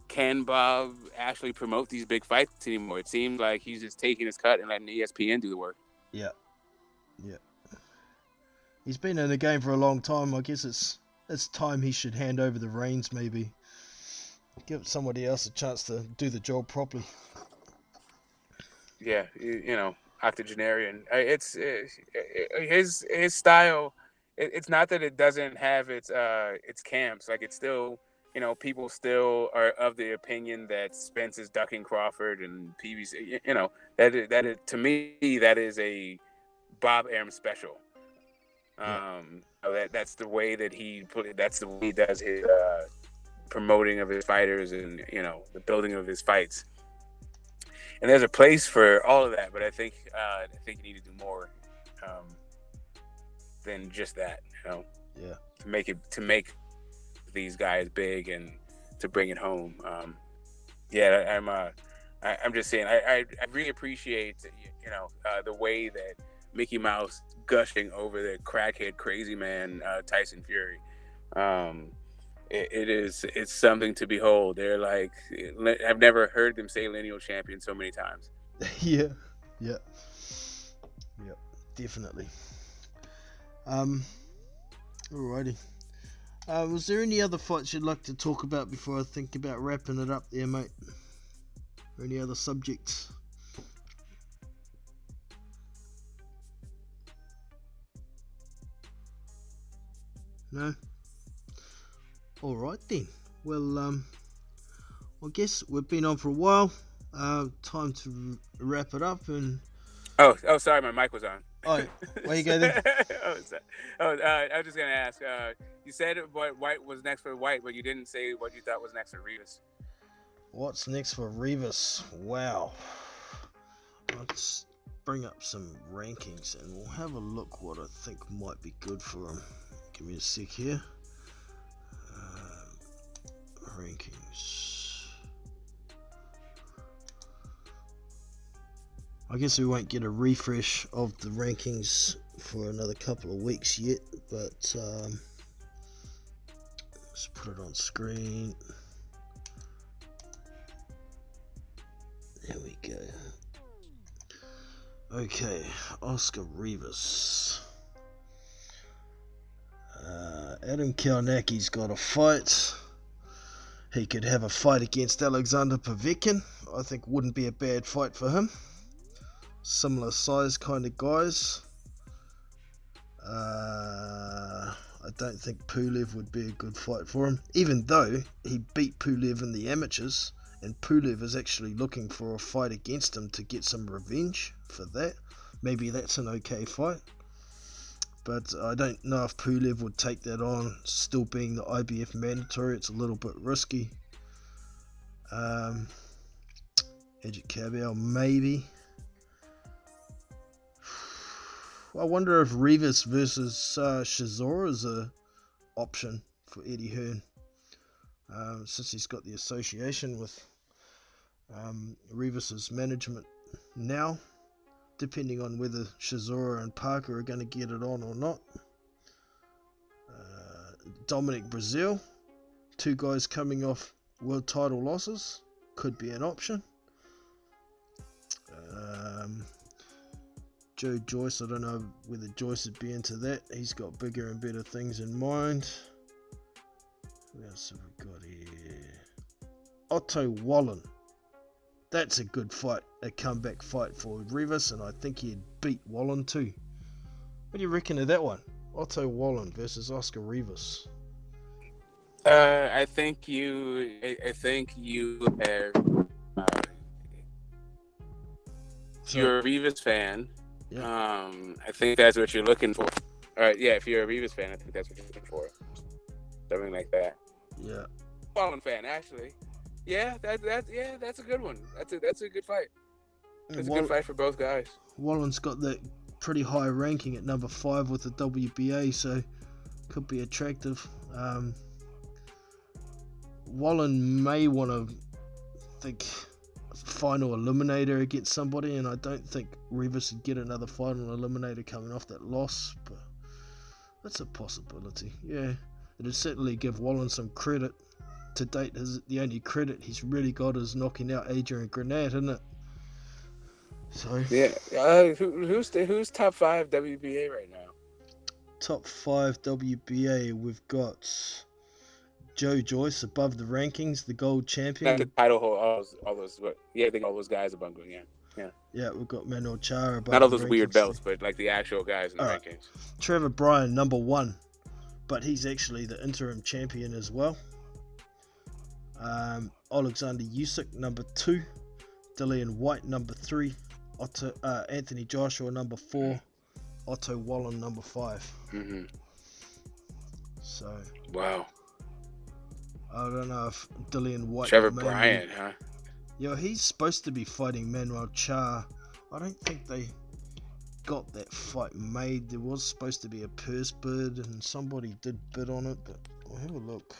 can Bob actually promote these big fights anymore. It seems like he's just taking his cut and letting ESPN do the work. Yeah. He's been in the game for a long time. I guess it's time he should hand over the reins, maybe. Give somebody else a chance to do the job properly. Yeah, octogenarian. It's his style. It's not that it doesn't have its camps. Like, it's still, people still are of the opinion that Spence is ducking Crawford and PBC. That is, to me, that is a Bob Arum special. That's the way that he put it. That's the way he does his promoting of his fighters and the building of his fights. And there's a place for all of that, but I think you need to do more than just that. Yeah. To make these guys big and to bring it home. I'm just saying I really appreciate the way that Mickey Mouse gushing over the crackhead crazy man Tyson Fury. It's something to behold. They're like, I've never heard them say lineal champion so many times. Yeah, definitely. Alrighty. Was there any other fights you'd like to talk about before I think about wrapping it up there, mate? Or any other subjects? No? Alright then. Well, I guess we've been on for a while. Time to wrap it up and... Oh, sorry, my mic was on. Oh, where you go then? I was just going to ask, you said White was next for White, but you didn't say what you thought was next for Rivas. What's next for Rivas? Wow. Let's bring up some rankings and we'll have a look what I think might be good for him. Give me a sec here. Rankings. I guess we won't get a refresh of the rankings for another couple of weeks yet, but let's put it on screen. There we go. Okay, Oscar Rivas. Adam Kalnaki's got a fight. He could have a fight against Alexander Povetkin. I think wouldn't be a bad fight for him. Similar size kind of guys. I don't think Pulev would be a good fight for him, even though he beat Pulev in the amateurs, and Pulev is actually looking for a fight against him to get some revenge for that. Maybe that's an okay fight, but I don't know if Pulev would take that on, still being the IBF mandatory. It's a little bit risky. Edget Cabell, maybe. I wonder if Rivas versus Chisora is a option for Eddie Hearn, since he's got the association with Rivas's management now, depending on whether Chisora and Parker are going to get it on or not. Dominic Brazil, 2 guys coming off world title losses, could be an option. Joe Joyce, I don't know whether Joyce would be into that. He's got bigger and better things in mind. Who else have we got here? Otto Wallen. That's a good fight, a comeback fight for Rivas, and I think he'd beat Wallen too. What do you reckon of that one? Otto Wallen versus Oscar Rivas. I think you have. If you're a Rivas fan, yeah. I think that's what you're looking for. All right, yeah. If you're a Rivas fan, I think that's what you're looking for. Something like that. Yeah. Wallen fan, actually. Yeah, that's a good one. That's a good fight. That's a good fight for both guys. Wallen's got that pretty high ranking at number 5 with the WBA, so could be attractive. Wallen may want to think final eliminator against somebody, and I don't think Rivas would get another final eliminator coming off that loss, but that's a possibility. Yeah, it'd certainly give Wallen some credit. To date, the only credit he's really got is knocking out Adrian Granat, isn't it? So yeah, who's top 5 WBA right now? Top 5 WBA, we've got Joe Joyce above the rankings, the gold champion. Not the title hold, all those. Yeah, I think all those guys above them. Yeah. Yeah, we've got Manuel Chara above. Not all those weird belts, but like the actual guys in the rankings. Trevor Bryan, number 1, but he's actually the interim champion as well. Alexander Usyk, number 2. Dillian White, number 3. Anthony Joshua, number 4. Otto Wallen, number 5. Mm-hmm. So. Wow. I don't know if Dillian White. Trevor Bryan, huh? Yeah, he's supposed to be fighting Manuel Char. I don't think they got that fight made. There was supposed to be a purse bid, and somebody did bid on it, but I'll have a look.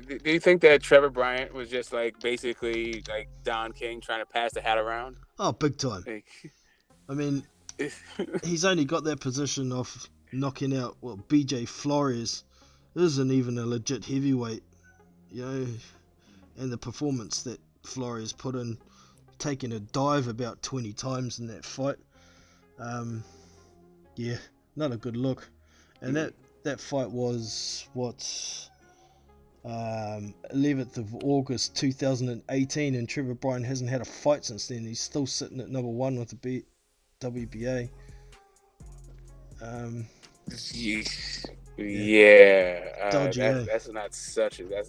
Do you think that Trevor Bryant was just like basically like Don King trying to pass the hat around? Oh, big time. I mean, he's only got that position of knocking out BJ Flores. Isn't even a legit heavyweight, you know, and the performance that Flores put in, taking a dive about 20 times in that fight. Yeah, not a good look. And that fight was 11th of August 2018, and Trevor Bryan hasn't had a fight since then. He's still sitting at number 1 with the WBA. That's not such a.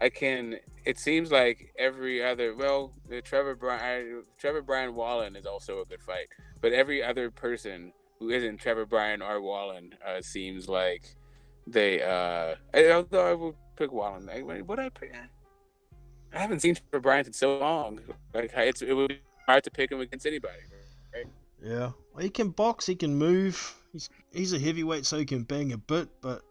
It seems like every other. Well, the Trevor Bryan Wallen is also a good fight, but every other person who isn't Trevor Bryan or Wallen seems like they. Although I would pick Wallen, would I pick? I haven't seen Trevor Bryan in so long. Like it would be hard to pick him against anybody, right? Yeah, well, he can box, he can move. He's a heavyweight, so he can bang a bit, but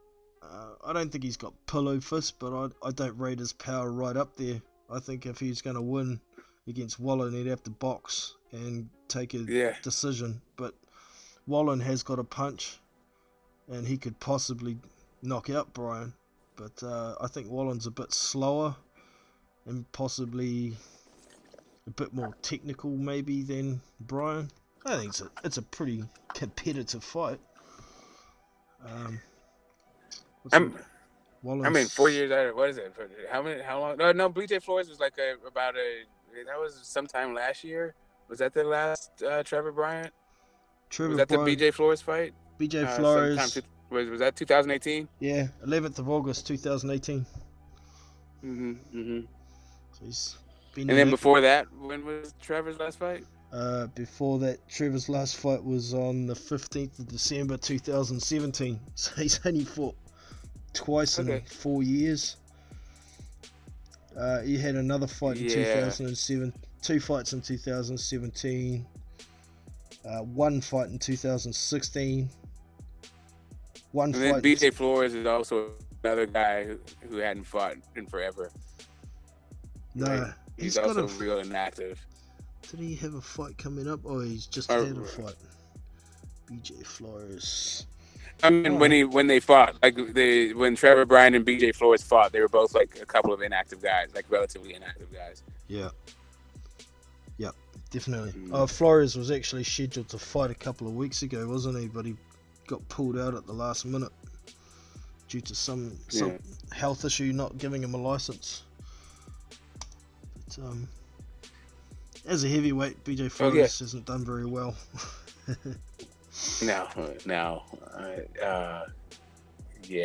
I don't think he's got pillow fists, but I don't rate his power right up there. I think if he's going to win against Wallen, he'd have to box and take a decision. But Wallen has got a punch, and he could possibly knock out Bryan. But I think Wallen's a bit slower and possibly a bit more technical maybe than Bryan. I think it's a pretty competitive fight. I mean, 4 years out. What is it? How long? No. BJ Flores was like that was sometime last year. Was that the last Trevor Bryant? Was that the BJ Flores fight? BJ Flores. Was that 2018? Yeah, 11th of August 2018. So he's been. And then before that, when was Trevor's last fight? Before that, Trevor's last fight was on the 15th of December 2017. So he's only fought twice in 4 years. He had another fight in 2007, 2 fights in 2017, 1 fight in 2016, and then BJ Flores is also another guy who hadn't fought in forever. No, right? He's also real inactive. Did he have a fight coming up? Oh, he's just had a fight. BJ Flores. I mean, when they fought, like when Trevor Bryant and BJ Flores fought, they were both like a couple of inactive guys, like relatively inactive guys. Yeah, definitely. Flores was actually scheduled to fight a couple of weeks ago, wasn't he? But he got pulled out at the last minute due to some health issue, not giving him a license. But as a heavyweight, BJ Flores hasn't done very well. No.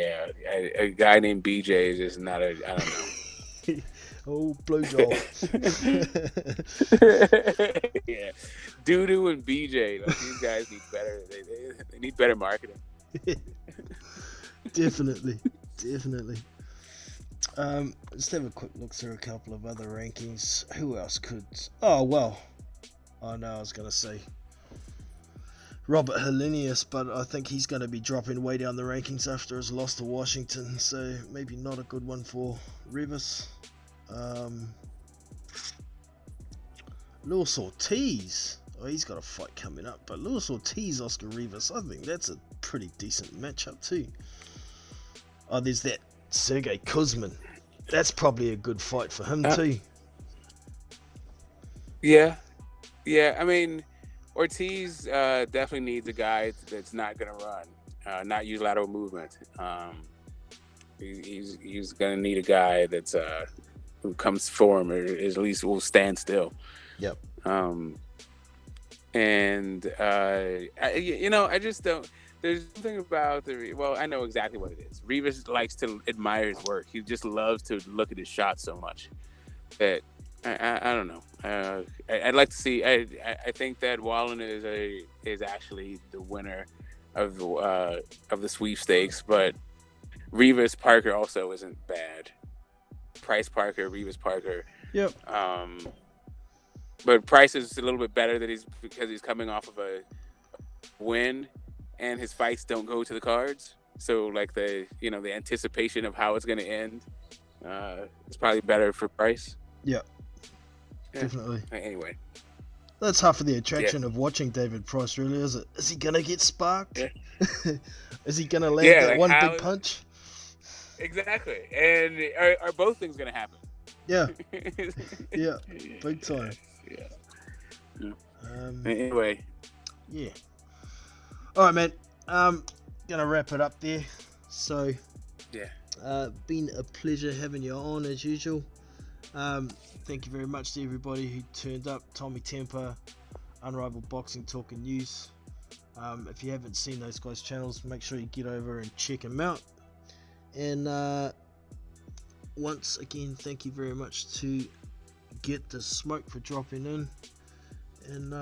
A guy named BJ is just not I don't know. Oh, blowjob. Yeah, Doodoo and BJ. Like, these guys need better. They need better marketing. Definitely. Let's have a quick look through a couple of other rankings. Who else could? I was gonna say Robert Helenius, but I think he's going to be dropping way down the rankings after his loss to Washington, so maybe not a good one for Rivas. Luis Ortiz, he's got a fight coming up, but Luis Ortiz, Oscar Rivas, I think that's a pretty decent matchup too. There's that Sergey Kuzmin. That's probably a good fight for him too. Yeah, I mean, Ortiz definitely needs a guy that's not going to run, not use lateral movement. He's going to need a guy that's who comes for him, or at least will stand still. Yep. I just don't. There's something about I know exactly what it is. Rivas likes to admire his work. He just loves to look at his shots so much that I don't know. I'd like to see. I think that Wallen is actually the winner of the sweepstakes, but Rivas Parker also isn't bad. Price Parker, Rivas Parker. Yep. But Price is a little bit better because he's coming off of a win, and his fights don't go to the cards. So like the anticipation of how it's going to end is probably better for Price. Yep. Yeah. Definitely. Anyway, that's half of the attraction of watching David Price, really, is it? Is he gonna get sparked? Yeah. Is he gonna land that one big punch? Exactly. And are both things gonna happen? Yeah. Yeah. Big time. Yeah. Anyway. Yeah. All right, man. Gonna wrap it up there. So. Yeah. Been a pleasure having you on as usual. Thank you very much to everybody who turned up. Tommy Temper, Unrivaled Boxing Talk and News. If you haven't seen those guys' channels, make sure you get over and check them out. And once again, thank you very much to Get the Smoke for dropping in, and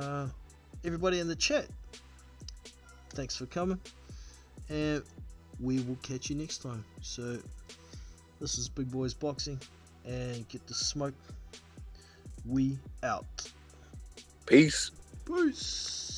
everybody in the chat. Thanks for coming, and we will catch you next time. So this is Big Boys Boxing and Get the Smoke. We out. Peace. Peace.